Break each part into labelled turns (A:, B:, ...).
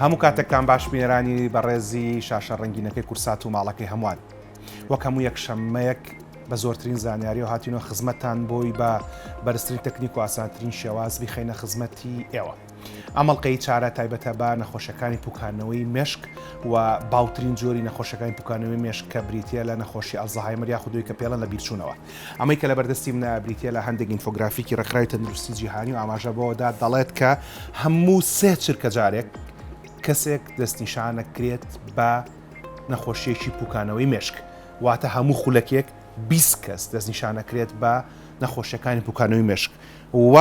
A: هەموو کاتێکتان باش میێرانی بەڕێزی شاشە ڕەنگینەکەی کورسات و ماڵەکەی هەمووان وەک هەموو یەکشەممەیەک بە زۆرترین زانیاری و هاتیینەوە خزمەتان بۆی بە بەرزترین تەکنیک و ئاسانترین شێواز بخەینە خزمەتی ئێوە. ئەمەڵقەی چارە تایبەتە بە نەخۆشەکانی پوکانەوەی مێشک و باوترین جۆری نەخۆشەکانی پوکانەوەی مێشک کە بریتە لە نەخۆشی ئەلزەهایمەر یاخودۆی کە پێڵەن لە بیرچوونەوە. ئەمەی کە لە بەردەستی منە بریتە لە هەندێک ئینفۆگرافیکی ڕێکخراوی تەندروستی جیهانی و ئاماژە بۆدا دەڵێت کە هەموو سێ چرکە جارێک کەسێک دەستنیشانەکرێت بە نەخۆشیێکی پوکانەوەی مێشک، واتە هەموو خولەکێک 20 کەس دەستنیشانەکرێت بە نەخۆشیەکانی پوکانەوەی مێشک و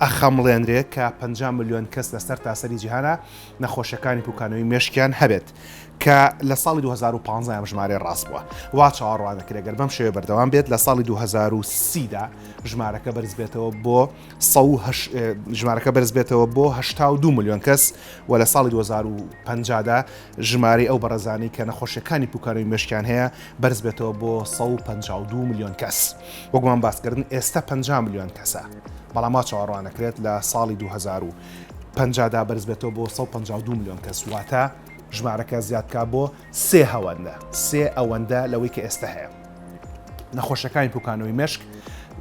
A: ئەخەمڵێنرێت کە 50 ملیۆن کەس لەسەر تاسەری جیهانە نەخۆشیەکانی پوکانەوەی مێشکیان هەبێت کە لە ساڵی 2015 ئەم ژمارە ڕاست بووە. وا چاوەڕوانەکرێت گەر بەم شێوە بەردەوام بێت لە ساڵی 2030دا ژمارەکە بەرز بێتەوە بۆ 82 ملیۆن کەس و لە ساڵی 2050دا ژمارەی ئەو بەڕێزانەی کە نەخۆشیەکانی پوکانەوەی مێشکیان هەیە بەرز بێتەوە بۆ 152 ملیۆن کەس. وەکمان باسکردن ئێستا 50 ملیۆن کەسە، بەڵام وا چاوەڕوانەکرێت لە ساڵی 2050دا بەرز بێتەوە بۆ 152 ملیۆن کەس، واتە ژمارەکە زیادکە بۆ سێ ئەوەندە لەوەی کە ئێستا هەیە. نەخۆشەکانی پوکانەوەی مێشک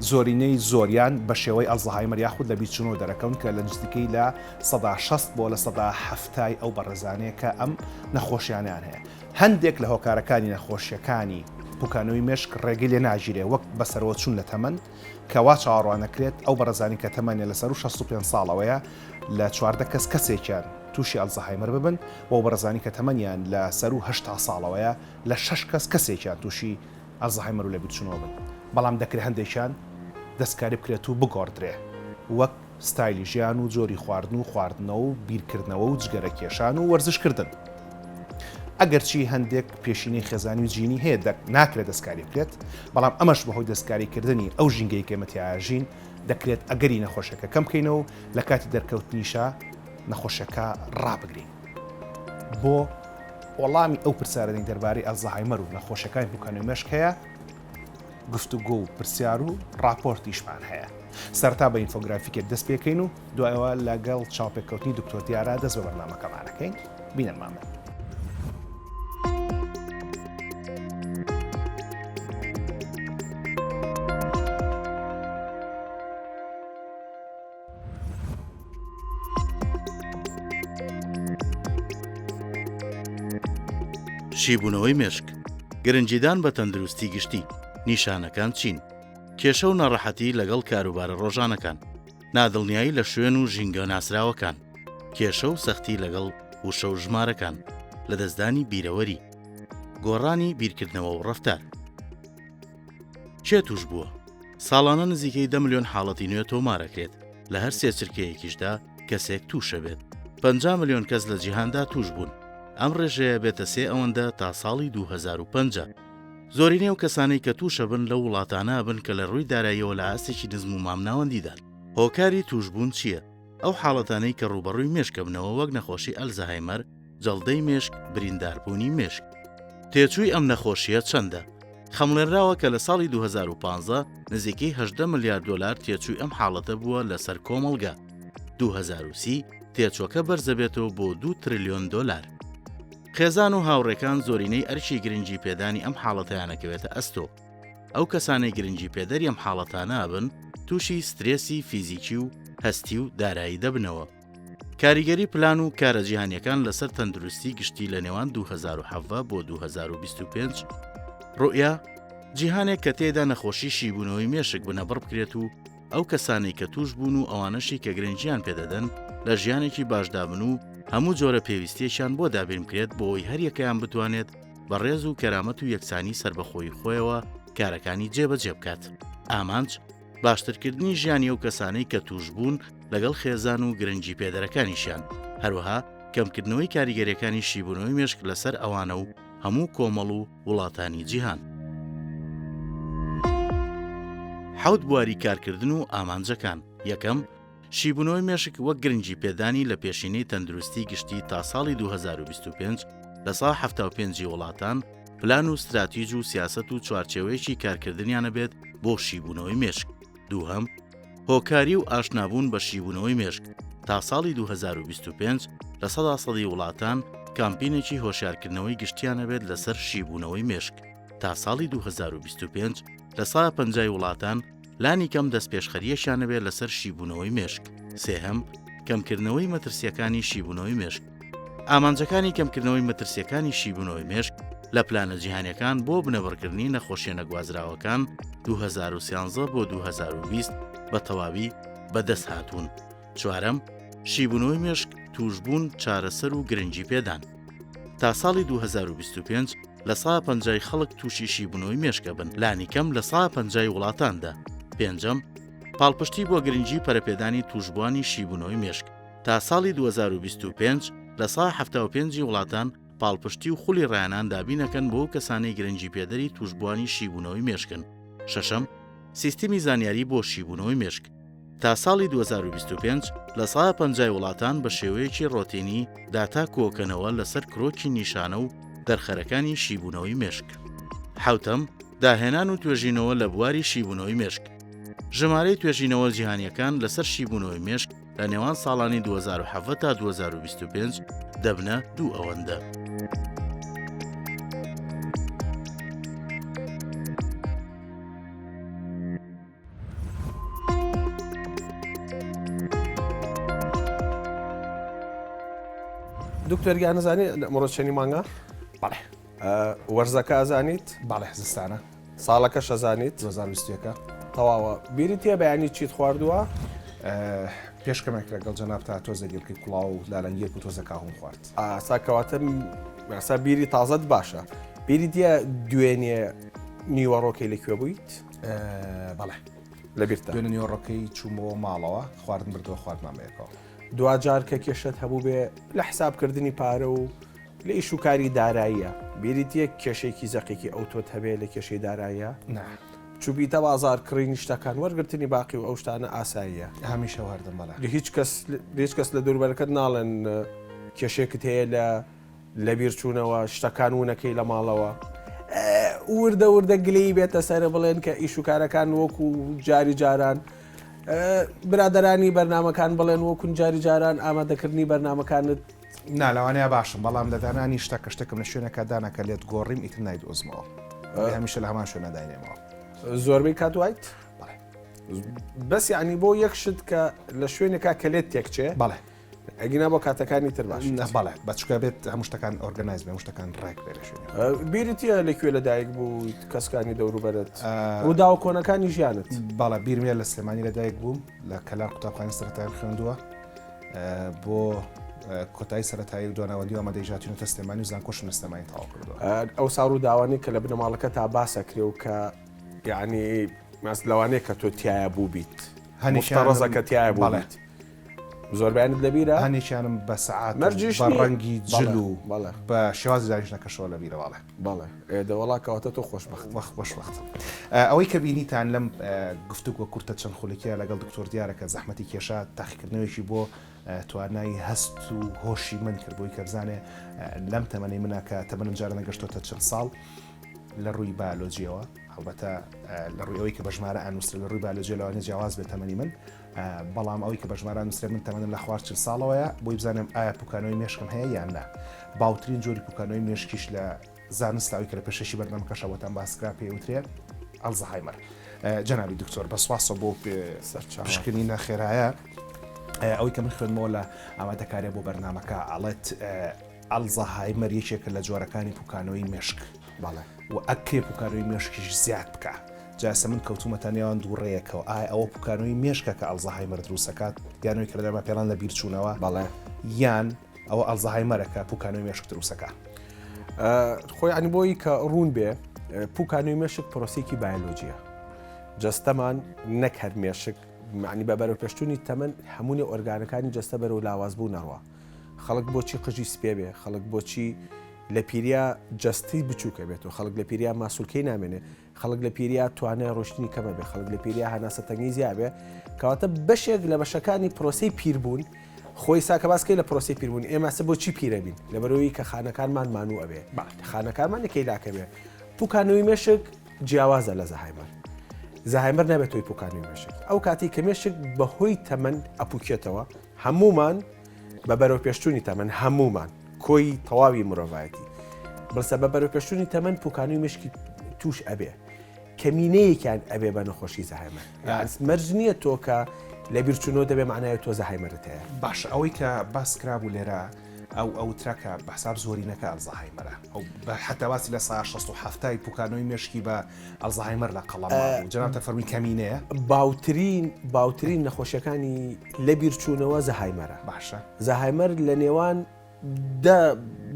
A: زۆرینەی زۆریان بە شێوەی ئەلزەهایمەر یاخود لە بیرچوونەوە دەرەکەون کە لە نزیکەی لە 160 بۆ لە 170 ئەو بەڕێزانەیە کە ئەم نەخۆشیانیان هەیە. هەندێک لە هۆکارەکانی نەخۆشیەکانی پوکانەوەی مێشک ڕێگەی لێ ناژیرێ وەک بەسەرەوە چوون لە تەمەن کەوا چاوەڕوانەکرێت ئەو بەڕێزانی کە تەمەنیە لەسەر 65 ساڵەوەیە لە 14 کەس کەسێکیان تووشی ئەلزەهایمەر ببن و بەڕێزانی کە تەمەنیان لە سەر 80 ساڵەوەیە لە 6 کەس کەسێکیان تووشی ئەلزەهایمەر و لە بیرچوونەوە بن. بەڵام دەکرێت هەندێکیان دەستکاری بکرێت و بگۆڕدرێ وەک ستایلی ژیان و جۆری خواردنەوە و بیرکردنەوە و جگەرە کێشان و وەرزشکردن. ئەگەرچی هەندێک پێشینەی خێزانی و جینی هەیە ناکرێت دەستکاری بکرێت، بەڵام ئەمەش بەهۆی دەستکاریکردنی ئەو ژینگەی کێمەتیاژین دەکرێت ئەگەری نەخۆشەکە کەم بکەینەوە لە کاتی دەرکەوتنیشە نەخۆشەکە ڕابگرین. بۆ وەڵامی ئەو پرسیارەی دەربارەی ئەلزەهایمەر و نەخۆشەکانی پوکانەوەی مێشک هەیە، گفتوگۆ و پرسیار و راپۆرتیشمان هەیە. سەرتا بە ئینفۆگرافیکێک دەست پێکەین و دوایەوە لەگەڵ چاوپێککەوتنی دکتۆر دیارە دەست بە بەرنامەکەمانەکەین. بینەمانە.
B: شیبوونەوەی مێشک، گرنجیدان بە تەندروستی گشتی، نیشانەکان چین، کێشە و نەڕەحەتی لەگەڵ کاروبارە ڕۆژانەکان، نادڵنیایی لە شوێن و ژینگە ناسراوەکان، کێشە و سەختی لەگەڵ وشە و ژمارەکان، لە دەستدانی بیرەوەری، گۆڕانی بیرکردنەوە و ڕەفتار. چێ توش بووە؟ ساڵانە نزیکەی 10 ملیۆن حاڵەتی نوێ تۆمارەکرێت، لە هەر سێ چرکەیەکیشدا کەسێک تووشە بێت. 50 ملیۆن کەس لە جیهاندا توش بوون. ئەم ڕێژەیە بێتە سێ ئەوەندە تا ساڵی 2050. زۆرینەی و کەسانەی کە تووشە بن لە وڵاتانە بن کە لە ڕووی داراییەوە لە ئاستێکی نزم و مامناوەندیدان. هۆکاری توشبوون چییە؟ ئەو حاڵەتانەی کە ڕوبەڕووی مێشکە بنەوە وەک نەخۆشی ئەلزەهایمەر، جەڵدەی مێشک، برینداربوونی مێشک. تێچووی ئەم نەخۆشیە چەندە؟ خەمڵێنراوە کە لە ساڵی 2015 نزیکەی 18 ملیارد دۆلار تێچووی ئەم حاڵەتە بووە لەسەر کۆمەڵگا. 2030 تێچووەکە بەرزەبێتەوە بۆ 2 تریلیۆن دۆلار. خێزان و هاوڕێکان زۆرینەی ئەرچی گرنگی پێدانی ئەم حاڵەتیانەکەوێتە ئەستۆ. ئەو کەسانەی گرنگی پێدەری ئەم حاڵەتانە بن تووشی سترێسی فیزیکی و هەستی و دارایی دەبنەوە. کاریگەری پلان و کارە جیهانیەکان لەسەر تەندروستی گشتی لە نێوان 2007 بۆ 2025 ڕوئیا جیهانێک کە تێدا نەخۆشی شیبوونەوەی مێشک بنەبڕ بکرێت و ئەو کەسانەی کە توش بوون و ئەوانەشی کە گرنگیان پێدەدەن لە ژیانێکی باشدابن و هەموو جۆرە پێویستیەکیان بۆ دابین بکرێت بۆی هەر یەکەیان بتوانێت بە ڕێز و کەرامەت و یەکسانی سربەخۆی خۆیەوە کارەکانی جێبەجێ بکات. ئامانج باشترکردنی ژیانی ئەو کەسانەی کە توش بوون لەگەڵ خێزان و گرنگی پێدەرەکانیشیان، هەروەها کەمکردنەوەی کاریگەریەکانی شیبوونەوەی مێشک لەسەر ئەوانە و هەموو کۆمەڵ و وڵاتانی جیهان. حەوت بواری کارکردن و ئامانجەکان. یەکەم، شیبوونەوەی مێشک وەک گرنگی پێدانی لە پێشینەی تەندروستی گشتی تا ساڵی 2025 لە ساڵ 75 وڵاتان پلان و استراتیژ و سیاست و چوارچێوەیەکی کارکردنیانە بێت بۆ شیبوونەوەی مێشک. دووهەم، هۆکاری و ئاشنابوون بە شیبوونەوەی مێشک تا ساڵی 2025 لە سەدی وڵاتان کامپینێکی هۆشیارکردنەوەی گشتیانە بێت لەسەر شیبوونەوەی مێشک. تا ساڵی 2025 لە 150 وڵاتان لانی کەم دەستپێشخەریەشیانە بێت لەسەر شیبوونەوەی مێشک. سێهەم، کەمکردنەوەی مەترسیەکانی شیبوونەوەی مێشک. ئامانجەکانی کەمکردنەوەی مەترسیەکانی شیبوونەوەی مێشک لە پلانە جیهانیەکان بۆ بنەبڕکردنی نەخۆشیە نەگوازراوەکان 2013 بۆ 2020 بە تەواوی بەدەست هاتوون. چوارەم، شیبوونەوەی مێشک توشبوون چارەسەر و گرنگی پێدان. تا ساڵی 2025 لە 150 خەڵک تووشی شیبوونەوەی مێشکە بن، لانی کەم لە 150 وڵاتاندا. پێنجەم، پاڵپشتی بۆ گرنگی پەرەپێدانی توشبوانی شیبوونەوەی مێشک. تا ساڵی 2025 لە 175 وڵاتان پاڵپشتی و خولی ڕایانان دابینەکەن بۆ کەسانەی گرنگی پێدەری توشبوانی شیبوونەوەی مێشکن. شەشەم، سیستمی زانیاری بۆ شیبوونەوەی مێشک. تا ساڵی 2025 لە 150 وڵاتان بە شێوەیەکی ڕۆتینی داتا کۆکەنەوە لەسەر کرۆکی نیشانە و دەرخەرەکانی شیبوونەوەی مێشک. حوتەم، داهێنان و توێژینەوە لە بواری شیبوونەوەی مێشک. ژمارەی توێژینەوە جیهانیەکان لەسەر شیبوونەوەی مێشک لە نێوان ساڵانی 2007 تا 2025 دەبنە 2 ئەوەندە.
C: دکتۆر گیانەزانی ئەمڕۆ چەندی مانگە؟
A: بەڵێ.
C: وەرزەکە ئەزانیت؟
A: بەڵێ زستانە.
C: ساڵەکەش ئەزانیت؟
A: 2021
C: تەواوە. بیری تێ بەیانی چیت خواردووە؟
A: پێشکەمێک لەگەڵ جەناب تا تۆزە گیرکەی کوڵاو و لالەنگیەک و تۆزە کاهوم خوارد.
C: ساکەواتە ئەسا بیری تازەت باشە. بیری دیە دوێنێ نیوەڕۆکەی لەکوێ بوویت؟
A: بەڵێ.
C: لەبیرتە.
A: دوێنێ نیوەڕۆکەی چوومەوە ماڵەوە خواردن بردەوە خواردمامەیەکەوە.
C: دوجار کە کێشت هەبوو بێ لە حسابکردنی پارە و لە ئیش و کاری داراییە. بیریت یەک کێشێکی زەقێکی ئەو تۆت هەبێ لە کێشەی داراییە؟
A: نه.
C: چوبیتە بازار کڕینی شتەکان وەرگرتنی باقی و ئەو شتانە ئاساییە.
A: هەمیشە واردم بەڵێ.
C: هیچ کەس لە دووربەرەکەت ناڵێن کێشێکت هەیە لە بیرچوونەوە شتەکان وونەکەی لە ماڵەوە. وردە وردە گلەی بێتە سەرە بڵێن کە ئیش و کارەکان وەکو جاری جاران برادەرانی بەرنمەکان بڵێن وەکوون جاری جاران ئامادەکردنی بەرنمەکانت
A: نالەوانەیە باشم بەڵام لە دانانی شتەکە شتێکم لە شوێنەکە دانەکە لێت گۆڕیم ئیتر نایدۆزمەوە هەمیشە لە هەمان شوێنە داینێمەوە.
C: زۆربەی کاتوایت؟ بەس یعنی بۆ یەک شت کە لە شوێنێکا کە لێت تێکچێ؟
A: بەڵێ.
C: ئەگینا بۆ کاتەکانی تر باش.
A: بەڵێ بەچکە بێت هەموو شتەکان ئۆرگەنایز بێ هەموو شتەکان ڕێک بێ لە شوێنێ.
C: بیرتیە لەکوێ لەدایک بوو کەسکانی دەوروبەرت ڕووداوە کۆنەکانی ژیانت؟
A: بەڵێ بیرمێ لە سلێمانی لەدایک بووم لە کەلار قوتابخانەی سەرەتایی خوێندووە بۆ کۆتایی سەرەتایی و دواناوەندی و ئامادەیژاتیونەتە سلێمانی و زانکۆشم لە سلێمانی تەواو کردووە.
C: ئەو ساڕ و داوانی کە لە بنەماڵەکە تا باسەکرێ و کە یعنی ماس لەوانەیە کە تۆ تایە بوو بیت هەنیشتەڕەزەکە تایە بوو بیت زۆربیانت لەبیرە؟
A: هەنیشیانم بە سەعات
C: مەرجیش
A: بە ڕەنگی جل و
C: بەڵێ
A: بە شێوازی دانیش نەکەشەوە لەبیرە بەڵێ.
C: بەڵێ دەوەڵاکەواتە تۆ خۆشبەخت
A: خۆشبەخت. ئەوەی کە بینیتان لەم گفتوگۆ کورتە چەند خولێکیە لەگەڵ دکتۆر دیارەکە زەحمەتی کێشا تاقیکردنەوەیکی بۆ توانایی هەست و هۆشی من کرد بۆی کە بزانێ لەم تەمەنەی منە کە تەمەنم جارە نەگەشتۆتە چەند ساڵ لە ڕووی بایۆلۆجیەوە هەڵبەتە لە ڕووی ئەوەی کە بە ژمارە ئەنووسرە لە ڕووی بایۆلۆجی لەوانێ جیاواز بێت تەمەنی من بەڵام ئەوەی کە بە ژمارە نووسرە من تەمەنم لە خوارد 40 ساڵەوەیە بۆی بزانم ئایا پوکانەوەی مێشکم هەیە یان نا. باوترین جۆری پوکانەوەی مێشکیش لە زانستاوی کە لە پێشەشی بەرنامەکەشەوەتان باسکرا پێوترێت ئەلزەهایمەر. جەنابی دکتۆر بەسواسە بۆ پشکنینە خێرایە ئەوەی کە من خوێنمەوە لە ئامادەکاریە بۆ بەرنامەکە ئەڵێت ئەلزەهایمەر یەکێکە لە جۆرەکانی پوکانەوەی مێشک. بەڵێ و ئەکێ پوکانەوەی مێشکیش زیاد بکە. جاسە من کەوتومەتە نێوان دووڕێیەکەوە ئایا ئەوە پوکانەوەی مێشکە کە ئەلزەهایمەر دروستەکات یانەوەی کە لەدەما پێڵان لە بیرچوونەوە؟ بەڵێ. یان ئەوە ئەلزەهایمەرەکە پوکانەوەی مێشک دروستەکە؟
C: خۆی عنی بۆی کە ڕوون بێ پوکانەوەی مێشک پرۆسێکی بایۆلۆجیە جەستەمان نەک هەر مێشک معنی بە بەرەو پێشتوونی تەمەن هەمووی ئۆرگانەکانی جەستە بەرەو لاوازبوو نەڕوە. خەڵک بۆچی قژی سپێ بێ خەڵک بۆچی لە پیریا جەستی بچووکە بێت و خەڵک لە پیریا ماسوولکەی نامێنێ خەڵک لە پیریا توانای ڕۆشتنی کەمە بێ خەڵک لە پیریا هەناسە تەنگی زیابێ کەواتە بەشێک لە بەشەکانی پرۆسی پیربوون خۆی ساکە باسکەی لە پرۆسی پیربوون ئێمەسە بۆچی پیرەبین لەبەرەوەی کە خانەکانمان مانوو ئەبێ خانەکانمان یەکەیلاکە بێ پوکانەوەی مێشک جیاوازە لە زەهایمەر. زەهایمەر نابێت تۆی پوکانەوەی مێشک ئەو کاتی کە مێشک بەهۆی تەمەن ئەپوکێتەوە هەمومان بە بەرەو پێشتوونی تەمەن هەمومان کۆی تەواوی مرۆڤایەتی بەسە بە بەرەو پێشتوونی تەمەن پوکانوی مشکی توش ئەبێ کەمینەیەکیان ئەبێ بە نەخۆشی زەهایمەر مەرج نییە تۆ کە لە بیرچوونەوە دەبێ معنای تۆ زەهایمەرت هەیە
A: باش ئەوەی کە باس کرابوو لێرە ئەو ترەکە بەحساب زۆرینەکە ئەلزەهایمەرە ئەو حتا باسی لە سا 67 پوکانەوەی مێشکی بە ئەلزەهایمەر لە قەڵەما جەنابتە فەرمی کەمینەیە
C: باوترین نەخۆشیەکانی لە بیرچوونەوە زەهایمەرە
A: باشە
C: زەهایمەر لە نێوان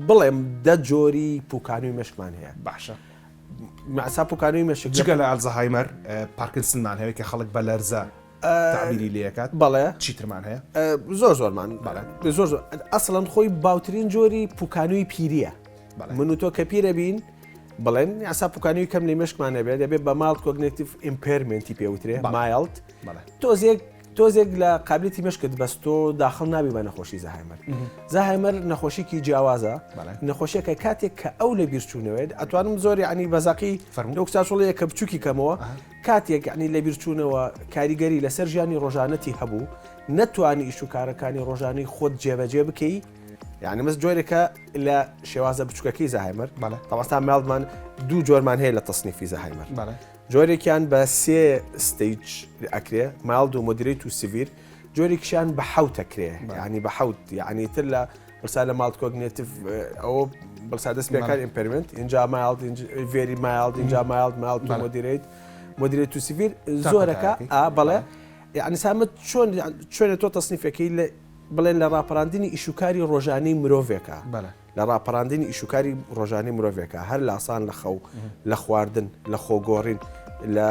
C: بڵێم دە جۆری پوکانوی مشکمان هەیە
A: باشە
C: مەسا پوکانوی مشک
A: جگە لە ئەلزەهایمەر پارکینسنمان هەیە کە خەڵک بە لەرزە تعبیری لەکات
C: بەڵێ
A: چیترمان هەیە
C: زۆرمان زۆر ئەسڵەن خۆی باوترین جۆری پوکانوی پیریە من و تۆ کە پیرە بین بڵێن یاسا پوکانوی کەم لە مشکمانە بێت دەبێت بە ماڵ کۆگنێتیڤ ئیمپێرمنتی پێوترێ مایلد تۆزێک لە قابلیتی مشکت بەستۆ داخل نابی بە نەخۆشی زەهایمەر زەهایمەر نەخۆشیکی جیاوازە نەخۆشیەکە کاتێک کە ئەو لە بیرچوونەوەێت ئەتوانم زۆری عنی بەزاقی لەکساشڵەیە کە بچووکی کەمەوە کاتێک عنی لە بیرچوونەوە کاریگەری لەسەر ژیانی ڕۆژانەتی هەبوو نەتوانی ئیش و کارەکانی ڕۆژانی خۆت جێبەجێ بکەی یعنی مەس جۆرێکە لە شێوازە بچووکەکەی زەهایمەر تەواستا ماڵمان دوو جۆرمان هەیە لە تەسنیفی زەهایمەر جۆرێکیان بە سێ ستیج ئەکرێ ماڵد و مدیریت و سڤیر جۆرێکیان بە حەوت ئەکرێ ینی بە حەوت یعنی تر لە بەرسا لە ماڵ کۆگنێتیڤ ئەوە بەرسا دەست پێکار ئیمپێرمنت اینجا ماڵد ڤێری ماڵد اینجا ماڵد و مدیریت و سڤیر زۆرەکە بەڵێ یعنی سامت چۆنە تۆ تەسنیفەکەی لە بڵێن لە ڕاپەڕاندنی ئیشوکاری ڕۆژانەی مرۆڤێکە لە ڕاپەڕاندنی ئیشوکاری ڕۆژانەی مرۆڤێکە هەر لاسان لە خەو لە خواردن لە خۆگۆڕین لە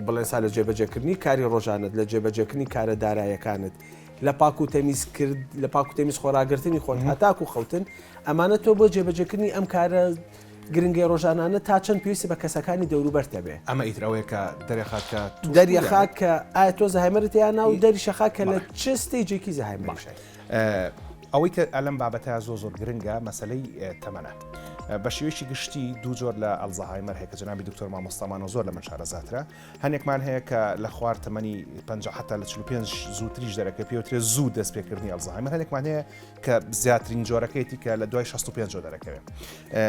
C: بڵێن سا لە جێبەجێکردنی کاری ڕۆژانت لە جێبەجێکردنی کارە دارایەکانت لە پاک و تەمیز کرد لە پاک و تەمیز خۆراگرتنی خۆن هەتاک و خەوتن ئەمانە تۆ بۆ جێبەجێکردنی ئەم کارە گرنگی ڕۆژانانە تا چەند پێویستی بە کەسەکانی دەوروبەرتە بێ
A: ئەمە ئیترەوەی کە
C: دەریەخات کە ئایا تۆ زەهایمەرت یان ناو دەری شەخا کە لە چ ستێجێکی زەهایمەر
A: ئەوەی کە ئەلم بابەتە زۆر گرنگە مەسلەی تەمەنە بە شێوەیەکی گشتی دوو جۆر لە ئەلزەهایمەر هەیە کە جەنابی دکتۆر مامۆستامان زۆر لە من شارەزاترە هەنێکمان هەیە کە لە خوار تەمەنی 50 حتا لە 45 زووتریش دەرەکە پێوترێت زوو دەستپێکردنی ئەلزەهایمەر هەنێکمان هەیە کە زیاترین جۆرەکەیەتی کە لە دوای 65 جۆ دەرەکەوێت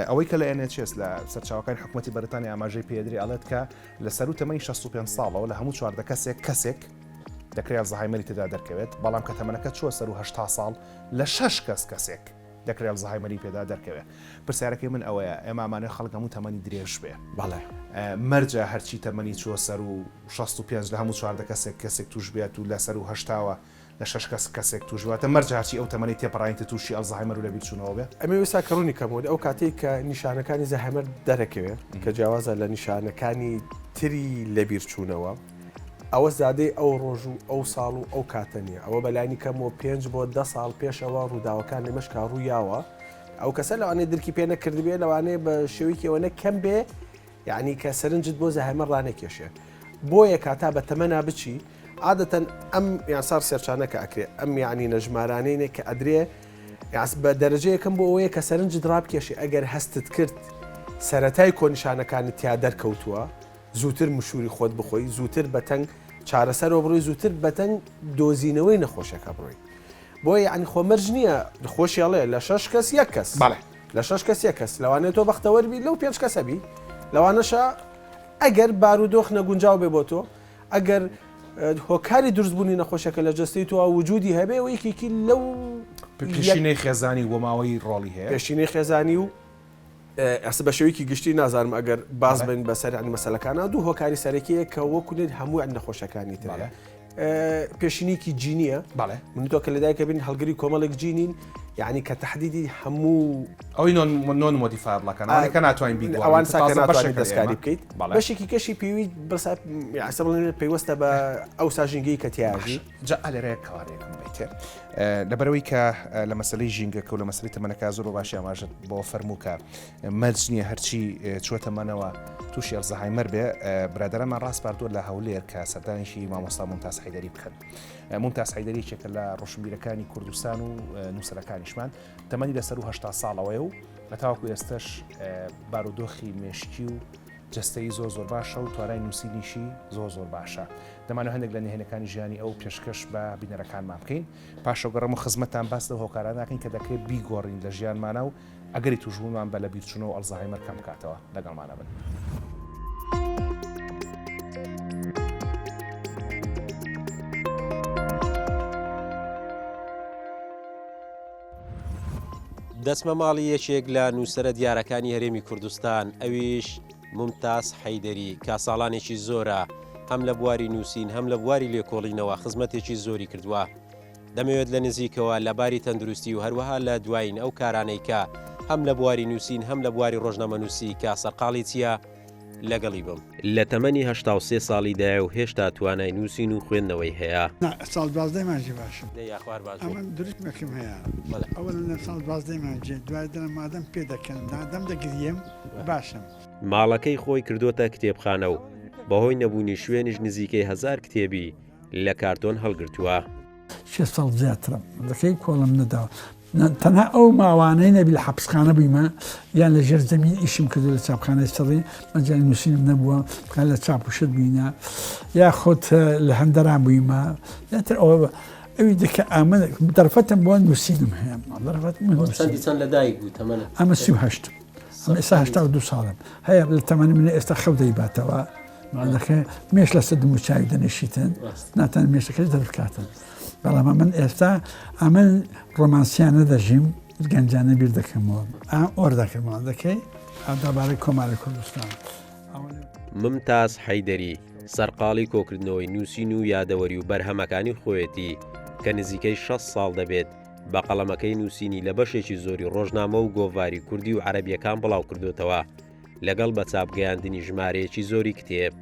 A: ئەوەی کە لە NHS لە سەرچاوەکانی حکوومەتی بەریتانیا ئاماژەی پێدرێ ئەڵێت کە لە سەر و تەمەنی 65 ساڵەوە لە هەموو چواردە کەسێک دەکرێت ئەلزەهایمەری تێدا دەرکەوێت بەڵام کە تەمەنەکە چوە سەر و 80 ساڵ لە 6 کەسێک دەکرێت ئەلزەهایمەری پێدا دەرکەوێت پرسیارەکەی من ئەوەیە ئێمامانێت خەڵک هەموو تەمەنی درێژ بێ
C: بەڵێ
A: مەرجە هەرچی تەمەنی چوە سەر و 65 لە هەموو چواردە کەسێک توش بێت و لە سەر و هەشتاوە لە 6 کەسێک توشواتە مەرجە هەرچی ئەو تەمەنی تێپەڕاینتە تووشی ئەلزەهایمەر و لە بیرچوونەوە بێ
C: ئەمە وێستا کەڕوونی کەمەوە ئەو کاتێک کە نیشانەکانی زەهایمەر دەرەکەوێت کە جیاوازە لە نیشانەکانی تری لە بیرچوونەوە ئەوە زادەی ئەو ڕۆژ و ئەو ساڵ و ئەو کاتە نیە ئەوە بەلانی کەمەوە 5 بۆ 10 ساڵ پێشەوە ڕووداوەکان لە مەشکا ڕوویاوە ئەو کەسە لەوانەیە درکی پێ نەکردبێ لەوانەیە بە شێوەیەکەوەنە کەم بێ یعنی کە سەرنجت بۆ زەهایمەر ڕانەکێشێ بۆیە کاتا بە تەمەنا بچی عادەتەن ئەم یاسار سێرچانەکە ئەکرێ ئەم یعنی نەژمارانەیە کە ئەدرێ بە دەرەجەیەکەم بۆ ئەوەیە کە سەرنجت ڕابکێشی ئەگەر هەستت کرد سەرەتای کۆنیشانەکانی تیا دەرکەوتووە زووتر مشوری خۆت بخۆی زووتر بەتەنگ چارەسەرەوە بڕۆی زووتر بەتەنگ دۆزینەوەی نەخۆشەکە بڕۆی بۆیە یعنی خۆمەرج نییە خۆشیاڵێ لە 6 کەس یەک کەس لە 6 کەس یەک کەس لەوانێت تۆ بەختەوەربی لەو 5 کەسەبی لەوانەشە ئەگەر بارودۆخ نەگونجاو بێ بۆ تۆ ئەگەر هۆکاری دروستبوونی نەخۆشەکە لە جەستی تۆ وجودی هەبێ و یەکێکی لەو
A: پێشینەی خێزانی وەماوەی ڕۆڵی هەیە
C: پێشینەی خێزانی و ئەس بە شێوەیەکی گشتی نازانم ئەگەر باز بن بەسەر عنی مەسەلەکانە دوو هۆکاری سەرەکیە کە وەکوێت هەموو نەخۆشەکانی ترە پێشینێکی جینیە من تۆ کە لەدایکە بین هەڵگری کۆمەڵێک جینین یعنی کە تحدیدی هەموو
A: ئەوی نۆن مۆدیفاڵەکان کە ناتوانین بین
C: ئەوان ساکە دەستکاری بکەیت بەشێکی کەشی پێوی پێوەستە بە ئەو ساژینگەی کە تیاژی
A: جا ئەلێرەیە کارێکم بیتێ لەبەرەوەی کە لە مەسلەی ژینگەکە و لە مەسلەی تەمەنەکە زۆر باشی ئاماژت بۆ فەرمووکە مەرج نییە هەرچی چوەتەمەنەوە تووشی ئەلزەهایمەر بێ برادەرەمان ڕاست باردووە لە هەولێر کە سەردانیشی مامۆستا ممتاز حەیدەری بکەن ممتاز حەیدەری یەکێکە لە ڕۆشنبیرەکانی کوردستان و نووسەرەکانیشمان تەمەنی لەسەر و 80 ساڵەوەی و لە تاوەکو ئێستش بارودۆخی مێشکی و جستەی زۆر باشە و توانای نووسینیشی زۆر باشە. دەمانە هەندێک لە نهێنەکانی ژیانی ئەو پێشکەش بە بینەرەکانمان بکەین. پاشەو گەڕەم و خزمەتان باس لەو هۆکاران ناکەین کە دەکرێت بیگۆڕین لە ژیانمانە و ئەگەری توژبوونمان بە لە بیرچوونەوە ئەلزایمەر کەم بکاتەوە. لەگەڵمانە بن.
D: دەچمە ماڵی یەکێک لە نووسەرە دیارەکانی هەرێمی کوردستان، ئەویش ممتاز حەیدەری، کا ساڵانێکی زۆرە هەم لە بواری نووسین هەم لە بواری لێکۆڵینەوە خزمەتێکی زۆری کردووە. دەمەوێت لە نزیکەوە لە باری تەندروستی و هەروەها لە دوایین ئەو کارانەی کە هەم لە بواری نووسین هەم لە بواری ڕۆژنامەنووسی کا سەرقاڵی چییە لەگەڵی بم. لە تەمەنی 83 ساڵیدایە و هێشتا توانای نووسین و خوێندنەوەی هەیە.
E: ساڵ 12 مانجی باشم.
D: یاخوار باش.
E: ئەمە دروستمەکەم هەیە. ئەوە لە ساڵ 12 مانجێ دوای دەرە مادەم پێ دەکەن دادەم دەگریم باشم.
D: ماڵەکەی خۆی کردوتە کتێبخانە و بەهۆی نەبوونی شوێنش نزیکەی 1000 کتێبی لە کارتۆن هەڵگرتووە.
E: 6 ساڵ زیاترم دەکەی کۆڵم نەداوە. تەنها ئەو ماوانەی نەبی لە حەبسخانە بوویمە یان لە ژێر زەمین ئیشم کردو لە چاپخانەی سەڕی مەجای نووسینم نەبووە بقال لە چاپ و شت بووینە یا خۆت لە هەندەران بوویمە یاتر ئەوە ئەوی دەکە ئامە دەرفەتم بۆ نووسینم هەیە
D: چەندی چەند لەدایک بوو تەمەنە؟
E: ئەمە 38 ئەمە ئێستا 82 ساڵم هەیە لە تەمەنی منە ئێستا خەو دەیباتەوە دەکە مێش لە سەد و چاوی دەنێشیتن ناتان مێشەکەی دەرکاتن. بەڵام من ئێستا ئەمن ڕۆمانسیانە دەژیم گەنجانە بیر دەکەمەوە ئۆرداکەمەوە دەکەی ئەدابارەی کۆماری کوردستان.
D: ممتاز حەیدەری سەرقاڵی کۆکردنەوەی نووسین و یادەوەری و بەرهەمەکانی خۆیەتی کە نزیکەی 6 ساڵ دەبێت بە قەڵەمەکەی نووسینی لە بەشێکی زۆری ڕۆژنامە و گۆڤاری کوردی و عەرەبیەکان بڵاو کردوتەوە لەگەڵ بە چاپگەیاندنی ژمارەیەکی زۆری کتێب.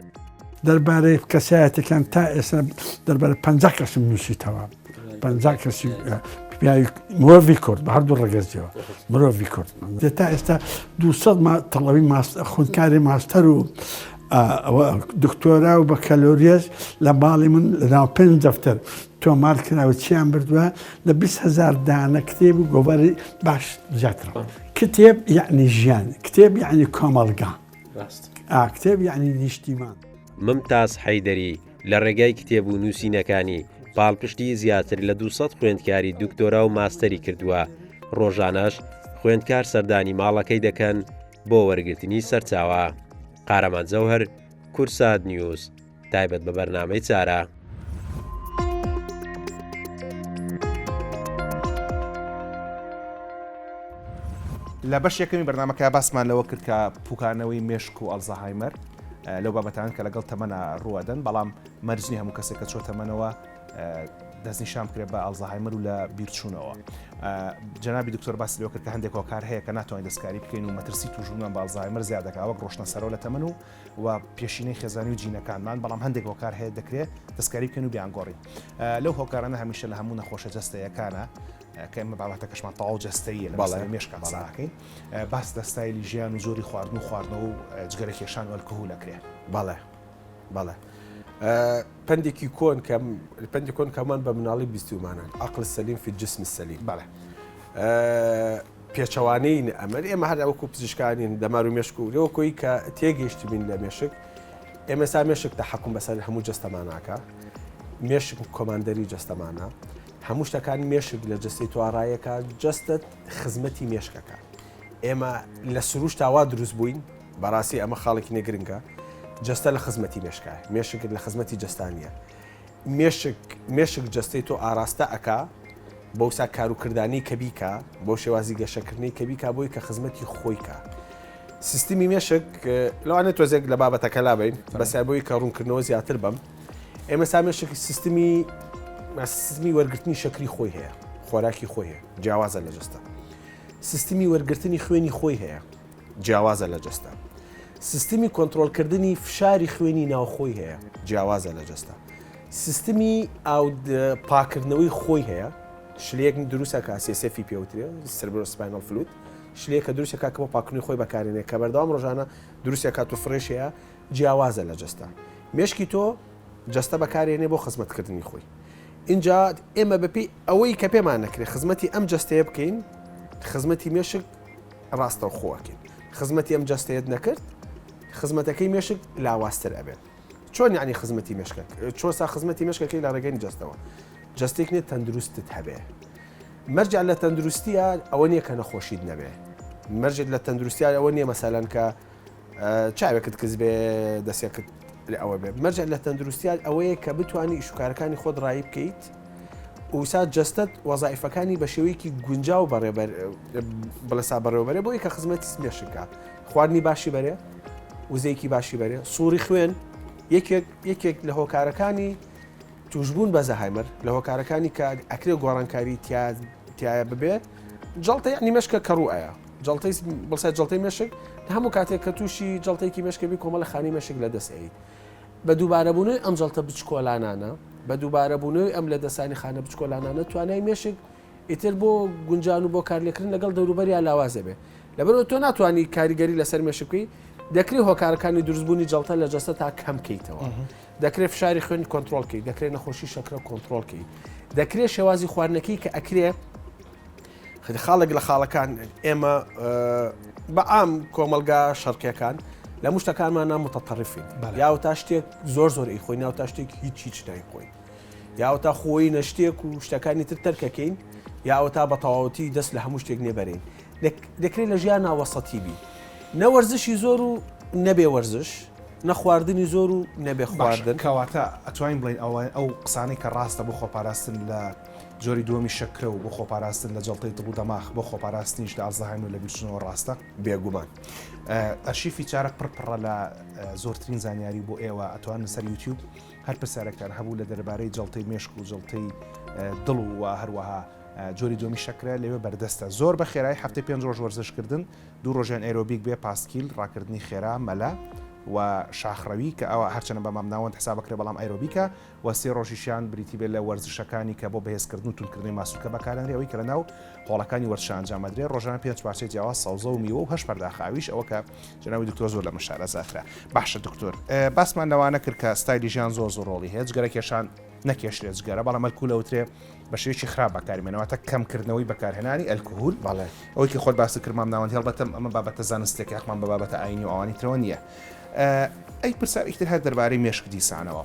E: دەربارەی کەسایەتەکان تا ئێستا دەربارە 50 کەسم نووسیتەوە 50 کەسی مرۆڤی کورد بە هەردوو ڕێگەزیەوە مرۆڤی کورد تا ئێستا 200 تەڵەوی خوندکاری ماستەر و دکتۆرا و بە کەلۆریەس لە باڵی من لەناو 5 دەفتەر تۆمار کراوە چیان بردووە لە 20,000 دانە کتێب و گۆڤاری باش زیاترەوە. کتێب یعنی ژیان، کتێب یعنی کۆمەڵگا، کتێب یعنی نیشتیمان.
D: ممتاز حەیدەری لە ڕێگای کتێب و نووسینەکانی پاڵپشتی زیاتر لە 200 خوێندکاری دکتۆرا و ماستەری کردووە. ڕۆژانەش خوێندکار سەردانی ماڵەکەی دەکەن بۆ وەرگرتنی سەرچاوە. قارەمان جەوهەر، کورسات نیوز، تایبەت بە بەرنامەی چارە.
A: لە بەش یەکەمی بەرنامەکە باسمان لەوە کرد کە پوکانەوەی مێشک و ئەلزەهایمەر لەو بابەتان کە لەگەڵ تەمەنە ڕوادەن بەڵام مەرجنی هەموو کەسێک کە چۆ تەمەنەوە دەستنیشان کرێت بە ئەلزەهایمەر و لە بیرچوونەوە. جەنابی دکتۆر باسی لەوە کرد کە هەندێک هۆکار هەیە کە ناتوانین دەستکاری بکەین و مەترسی توژبوونمان بە ئەلزەهایمەر زیاد دەکات وەک ڕۆشتنە سەرەوە لە تەمەن و پێشینەی خێزانی و جینەکانمان بەڵام هەندێک هۆکار هەیە دەکرێت دەستکاری بکەین و بیانگۆڕین. لەو هۆکارانە هەمیشە لە هەموو نەخۆشە جەستەیەکانە کە ئێمە بابەتەکەشمان تەواو جەستەیە لە بەڵای مێشکان بەڵاکەین باس دەستایلی ژیان و زۆری خواردن و خواردنەوە و جگەرە کێشان و ئەلکۆهۆل ئەکرێ.
C: بەڵێ پندێکی کۆن پندی کۆن کەمان بە مناڵی بیستومانان عقل سەلیم فی الجسم السەلیم.
A: بەڵێ
C: پێچەوانەی ئەمەری ئێمە هەر ئەوەکو پزیشکانین دەمار و مێشک و لەوەکۆی کە تێگەیشتبین لە مێشک ئێمە سا مێشک تەحەکوم بەسەر هەموو جەستەماناکە مێشک کۆماندەری جەستەمانە هەموو شتەکان مێشک لە جەستی تووەڕایەکە جەستت خزمەتی مێشکەکە. ئێمە لە سروش تاوا دروست بووین بەڕاستی ئەمە خاڵێکی نەگرنگە جەستە لە خزمەتی مێشکە مێشک لە خزمەتی جەستانیە مێشک جەستەی تۆ ئاراستە ئەکا بۆ سا کاروکردانی کەبیکە بۆ شێوازی گەشەکردنی کەبیکە بۆی کە خزمەتی خۆیکە. سیستمی مێشک لەوانێت تۆزێک لە بابەتەکە لابین بەسیابۆی کە ڕوونکردنەوە زیاتر بم ئێمە سا مێشک سیستمی وەرگرتنی شەکری خۆی هەیە خۆراکی خۆی هەیە جیاوازە لە جەستە. سیستمی وەرگرتنی خوێنی خۆی هەیە جیاوازە لە جەستە. سیستمی کۆنتڕۆلکردنی فشاری خوێنی ناوخۆی هەیە جیاوازە لە جەستە. سیستمی پاکردنەوەی خۆی هەیە شلەیەک دروستەکە سێسەفی پێوترێ سربرۆسپاینەڵ فلوت شلەیەکە دروستەکە کە بۆ پاکردنی خۆی بەکارێنێ کە بەردەوام ڕۆژانە دروستێکات و فرێش هەیە جیاوازە لە جەستە. مێشکی تۆ جەستە بەکارێنێ بۆ خزمەتکردنی خۆی. اینجا ئێمە بەپی ئەوەی کە پێمان نەکرێت خزمەتی ئەم جەستەیە بکەین خزمەتی مێشک ڕاستە و خۆوەکەین خزمەتی ئەم جەستەیەت نەکرد خزمەتەکەی مێشک لاوااستر ئەبێت چۆن یعنی خزمەتی مێشکەک چۆسا خزمەتی مێشکەکەی لە ڕێگەی جستەوە جستێک نێت تەندروستت هەبێ مەرجع لە تەندروستیە ئەوە نییە کە نەخۆشید نەبێ مەرجت لە تەندروستیان ئەوە نییە مەسەلەن کە چاوێکت کەس بێ دەستێکت ئەوە بێ مەرجع لە تەندروستیان ئەوەیە کە بتوانانی ئیشوکارەکانی خۆت ڕایی بکەیت وسا جستت وەزایفەکانی بە شێوەیەکی گونجاو بەڕێبەر بەلەسا بەڕێوەبەرێ بۆی کە خزمەتی مێشکە خواردنی باشی بەرێ وزەیەکی باشی بەرێ سووری خوێن یەکێک لە هۆکارەکانی توشبوون بە زەهایمەر لە هۆکارەکانی کە ئەکرێ گۆڕانکاری تایە ببێ جڵتە یعنی مێشکە کەڕوئایە جڵتەی بڵسای جڵتەی مێشک هەموو کاتێک کە تووشی جڵتەیەکی مێشکەبی کۆمەڵە خانی مێشک لە دەستەیت بە دووبارەبوونەوەی ئەم جڵتە بچکۆلانانە بە دووبارەبوونەوەی ئەم لە دەستانی خانە بچکۆلانانە توانای مێشک ئیتر بۆ گونجان و بۆ کارلێکردن لەگەڵ دەوروبەری لاوازە بێ لەبەرەوە تۆ ناتوانانی کاریگەری لەسەر مێشکەی دەکرێت هۆکارەکانی دروستبوونی جڵتە لە جەستە تا کەم کەیتەوە دەکرێت فشاری خوێنی کۆنتترۆلکەی دەکرێت نەخۆشی شەکرە کۆنتترۆلکەی دەکرێت شێوازی خواردنەکەی کە ئەکرێ خاڵێک لە خاڵەکان ئێمە بەعام کۆمەلگا شەرقیەکان لە مشتەکانمانە متەتەڕفین یا تا شتێک زۆر ئەیخۆین یا تا شتێک هیچ نایخۆین یا تا خۆی نەشتێک و شتەکانی تر تەرکەکەین یا تا بە تەواوەتی دەست لە هەموو شتێک نێبەرین دەکرێت لە ژیان ناوەسەتی بی نەوەرزشی زۆر و نەبێ وەرزش نەخواردنی زۆر و نەبێ خواردن
A: کەواتە ئەتوانین بڵین ئەو قسانەی کە ڕاستە بۆ خۆپاراستن لە جۆری دووەمی شەکرە و بۆ خۆپاراستن لە جڵتەی دڵ و دەماغ بۆ خۆپاراستنیش لە ئازدەهایم و لە بیرچنەوە ڕاستە
C: بێگومان
A: ئەرشیفی چارە پڕپڕە لە زۆرترین زانیاری بۆ ئێوە ئەتوانن سەر یوتیوب هەر پرسیارەکان هەبوو لە دەربارەی جڵتەی مێشک و جڵتەی دڵ و هەروەها جۆری دومی شەکرە لەوێ بەردەستە زۆر بە خێرای هەفتەی 5 ڕۆژ وەرزشکردن 2 ڕۆژیان ئەیرۆبیک بێ پاسکیل ڕاکردنی خێرا مەلا و شاخڕەوی کە ئەوە هەرچەنە بە مامناوەند حسابەکرێ بەڵام ئەیرۆبیکە و 3 ڕۆژیشیان بریتی بێت لە وەرزشەکانی کە بۆ بەهێزکردن و تونکردنی ماسوولکە بەکارێنەوەی کە لەناو هۆڵەکانی وەرزشە ئەنجامەدرێت ڕۆژانە 5 پارچەی جیاواز سەوزە و میوە و 8 پەرداخاویش ئەوە کە جناوی دکتۆر زۆر لە مشارە زاترا باشە دکتۆر باسمان لەوانە کرد کە ستایلی ژیان زۆر ڕۆڵی هەیە جگەرە کێشان نەکێشرێت جگەرە بەڵام مەلکولەوترێ بە شێوەیەکی خراپ بەکارمێنەوەتە کەمکردنەوەی بەکارهێنانی ئەلکۆهول
C: باڵێ
A: ئەوەی کە خۆت باسی کردمان ناوەند هێڵبەتە ئەمە بابەتە زانستێک یاخمان بە بابەتە ئاینی و ئەوانی ترەوە نییە ئەی پرسیارێکتر هەر دەربارەی مێشک دیسانەوە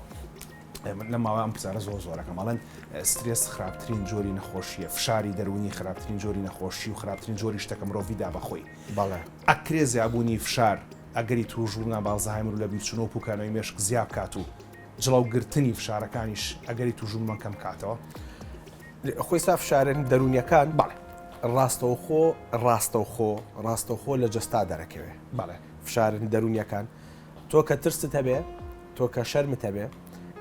A: لە ماوە ئەم پرسیارە زۆرەکە ماڵەن سترێس خراپترین جۆری نەخۆشیە فشاری دەرونی خراپترین جۆری نەخۆشی و خراپترین جۆری شتەکە مرۆڤیدا بەخۆی
C: باڵێ
A: ئەکرێ زیابوونی فشار ئەگەری توژوورنا باڵزەهایمر و لە بیرچنەوە و پوکانەوەی مێشک زیاب کات و جڵاوگرتنی فشارەکانیش ئەگەری توژوورمان کەم کاتەوە
C: خۆی سا فشارن دەرونیەکان باڵێ ڕاستەوخۆ لە جستا دەرەکەوێ
A: باڵێ
C: فشارن دەرونیەکان تۆ کە ترست هەبێ تۆ کە شەرمت هەبێ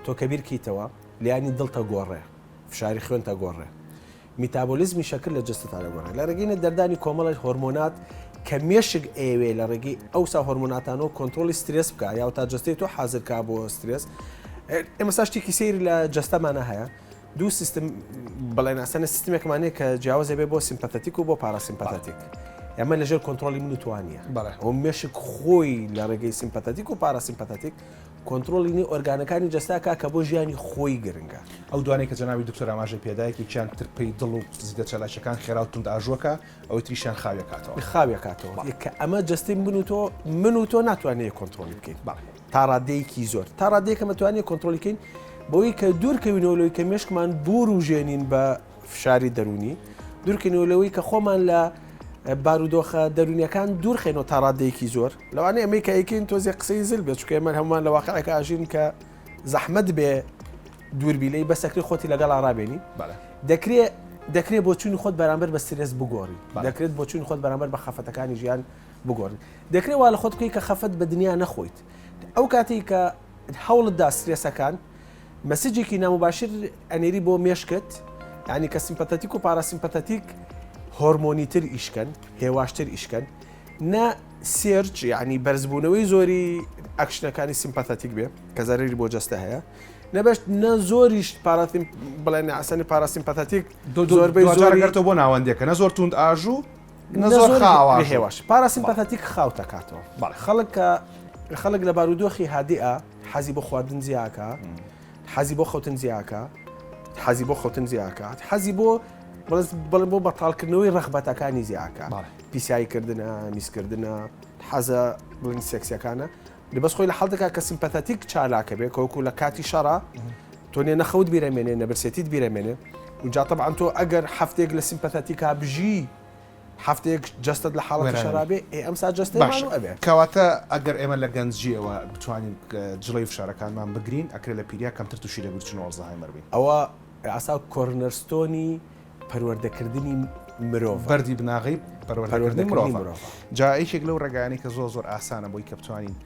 C: تۆ کە بیرکەیتەوە لیانی دڵتە گۆڕێ فشاری خوێنتە گۆڕێ میتابۆلیزمی شەکر لە جستتا دەگۆڕێ لە ڕێگەینە دەردانی کۆمەڵی هۆرمۆنات کە مێشک ئێوێ لە ڕێگەی ئەوسا هۆرمۆناتانەوە کۆنتترۆلی سترێس بکە یا تا جستی تۆ حازرکا بۆ سترێس ئێمە شتێکی سەیری لە جستەمانە هەیە دوو سیستم بەڵێن ئاسانە سیستمێکمانەیە کە جیاوازە بێ بۆ سیمپەتەتیک و بۆ پاراسیمپەتەتیک ئەمە لەژێر کۆنتترۆلی من توانیە ئەو مێشک خۆی لە ڕێگەی سیمپەتەتیک و پاراسیمپەتەتیک کۆنتترۆلینی ئۆرگانەکانی جستاکە کە بۆ ژیانی خۆی گرنگە
A: ئەو دوانەی کە جەناوی دکتۆر ئاماژەی پێدایەکی چیان ترپەی دڵ و زیدە چەلاشەکان خێرا و تند ئاژووەکە ئەوەی تریشیان خاوێکاتەوە
C: خاوێکاتەوە کە ئەمە جستی من و تۆ ناتوانێت کۆنتترۆلی بکەین تا ڕادەیەکی زۆر تا ڕادەیەکە مەتوانێت کۆنتترۆلیکەین بۆی کە دوورکەوینەوەی کە مێشکمان بور و ژێنین بە فشاری دەرونی دوورکەنەوەی کە خۆمان لە بارودۆخە دەرونیەکان دوورخێنەوە تا ڕادەیەکی زۆر لەوانەیە ئەمەی کە ئەیکەین تۆزی قسەی زل بێت چکە ئێمە هەمومان لە واقعەکە ئاژین کە زەحمەت بێ دووربیلەی بەسەکری خۆتی لەگەڵ ڕابێنی دەکرێت بۆ چوونی خۆت بەرامبەر بە سترێس بگۆڕی دەکرێت بۆ چوونی خۆت بەرامبەر بە خەفەتەکانی ژیان بگۆڕی دەکرێت وا لە خۆت بکەی کە خەفەت بە دنیا نەخۆیت ئەو کاتی کە هەوڵتدا سترێسەکان مەسیجێکی نامباشر ئەنێری بۆ مێشکت یعنی کە سیمپەتەتیک و پاراسیمپەتەتیک هۆرمۆنیتر ئیشکەن هێواشتر ئیشکەن نە سێرج یعنی بەرزبوونەوەی زۆری ئەکشنەکانی سیمپەتەتیک بێ کە زەرری بۆ جەستە هەیە نەبەشت نە زۆریش بڵێن ئاسانی پاراسیمپەتیک
A: زۆربەی زۆرگەرتەوە بۆ ناوەندێکە نە زۆر توند ئاژوو نەزۆر خاوە
C: هێواش پاراسیمپەتیک خاوتەکاتەوە خەڵک لە بارودۆخی هادیئە حەزی بۆ خواردن زیاکە حەزی بۆ خەوتن زیاکە حەزی بۆ بۆ بەتاڵکردنەوەی ڕەخبەتەکانی زیاکە پیساییکردنە میسکردنە حەزە بڵین سێکسیەکانە لە بەس خۆی لە حڵدەکە کە سیمپەتەتیک چالاکە بێ کەوەکو لە کاتی شەڕە تۆ نەخەوت بیرەمێنێ نەبرسێتیت بیرەمێنێ اونجا طبعا تۆ ئەگەر هەفتێک لە سیمپەتەتیکا بژی هەفتێک جەستت لە حاڵەتی شەرابێ ئەمسا جەستی ئەبێ
A: کەواتە ئەگەر ئێمە لە گەنجیەوە بتوانین جڵی فشارەکانمان بگرین ئەکرێت لە پیریا کەمتر تووشی لەبرچنەوە ئەڵزایمەر بین
C: ئەوە ئاسا کۆرنەرستۆنی پەروەردەکردنی مرۆڤ
A: بەردی بناغی پەروەردەکردنی مرۆڤ جا یەکێک لەو ڕێگایانی کە زۆر ئاسانە بۆی کە بتوانین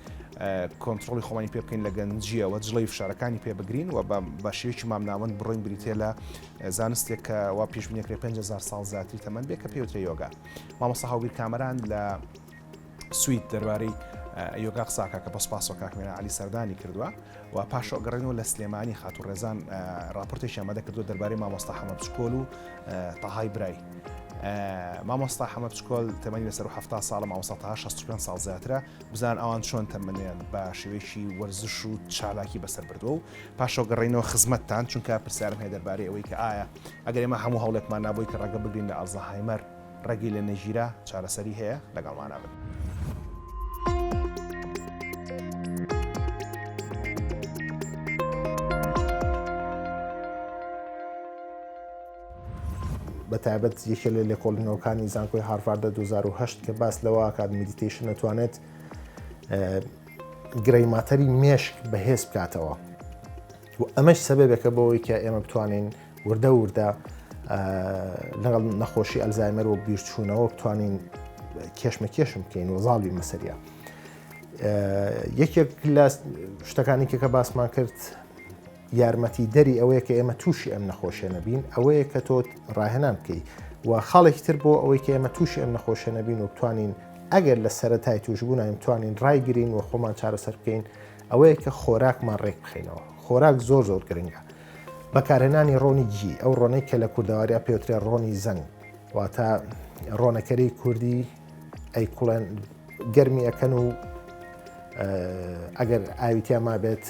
A: کۆنتترۆلی خۆمانی پێ بکەین لە گەنجیەوە جڵی فشارەکانی پێ بگرین و بە شێوکی مامناوەند بڕۆین بریتێ لە زانستێک کە وا پێشبینیەکرێ 5,000 ساڵ زیاتری تەمەەن بێ کە پێوترێ یۆگا مامۆستا هاوبیر کامەران لە سوید دەربارەی یۆگا قساکە کە بە سپاسۆ کاکمێنە علی سەردانی کردووە و پاشۆ گەڕێنەوە لە سلێمانی خاتوو ڕێزان راپۆرتێکی ئەمەدە کردو دەربارەی مامۆستا حەمەد بچکۆل و تەهای برای مامۆستا حەمەد بچکۆل تەمەنی لەسەر 70 ساڵە مامۆستا 65 ساڵ زیاترە بزان ئەوان چۆن تەمەنیان بە شێوەیەکی وەرزش و چالاکی بەسەر بردووە و پاشۆ گەڕێنەوە خزمەتتان چونکە پرسیارم هەیە دەربارەی ئەوەی کە ئایا ئەگەر ئێمە هەموو هەوڵێکمان نابووی کە ڕێگە بگرین لە ئەڵزەهایمەر ڕێگی لە نەژیرە چارەسەری هەیە لەگەڵمانە بن.
F: بەتایبەت یەکێ لە لێکۆڵینەوەکانی زانکۆی هارڤاردە 2008 کە باس لەوە کات میدیتیشن دەتوانێت گرەیماتەری مێشک بەهێز بکاتەوە و ئەمەش سەبەبێکە بەوەی کە ئێمە بتوانین وردە لەگەڵ نەخۆشی ئەلزایمەر و بیرچوونەوە بتوانین کێشمەکێشم بکەین و زاڵی مەسەریە. یەکێک لە شتەکانی کە باسمان کرد یارمەتی دەری ئەوەیە کە ئێمە تووشی ئەم نەخۆشیە نەبین ئەوەیە کە تۆ ڕاهێنان بکەی و خاڵێکی تر بۆ ئەوەی کە ئێمە تووشی ئەم نەخۆشیە نەبین و بتوانین ئەگەر لە سەرەتای توشبوونایم توانین ڕایگرین و خۆمان چارەسەر بکەین ئەوەیە کە خۆراکمان ڕێک بخینەوە. خۆراک زۆر گرنگە. بەکارهێنانی ڕۆنی گی ئەو ڕۆنەی کە لە کوردەواریا پێوترێ ڕۆنی زەنگ واتە ڕۆنەکەری کوردی ئەیکوڵێن گەرمی ئەەکەن و ئەگەر ئاویتیا ما بێت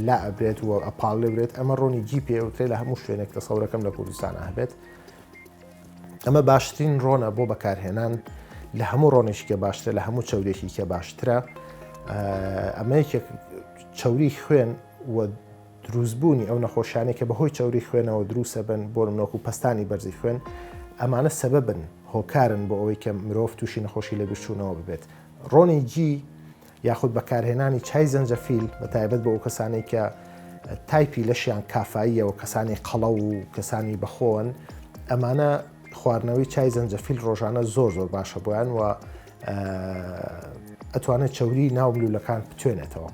F: لا ئەبرێت و ئەپاڵ لێبرێت ئەمە ڕۆنی گی پێوترێ لە هەموو شوێنێک تەسەورەکەم لە کوردستانە هەبێت. ئەمە باشترین ڕۆنە بۆ بەکارهێنان لە هەموو ڕۆنێکی کە باشترە لە هەموو چاورێکی کە باشترە. ئەمە چاوری خوێن و دروستبوونی ئەو نەخۆشیانەی کە بەهۆی چاوری خوێنەوە دروستە بن بۆ نمونەوەکو پەستانی بەرزی خوێن ئەمانە سەبەبن هۆکارن بۆ ئەوەی کە مرۆڤ تووشی نەخۆشی لە بیرچوونەوە ببێت. ڕۆنی گی یاخود بەکارهێنانی چای زەنجەفیل بەتایبەت بە ئەو کەسانەی کە تایپی لەشیان کافاییەوە کەسانی قەڵە و کەسانی بەخۆن ئەمانە خواردنەوەی چای زەنجەفیل ڕۆژانە زۆر باشە بۆیان و ئەتوانێت چاوری ناو ملوولەکان بتوێنێتەوە.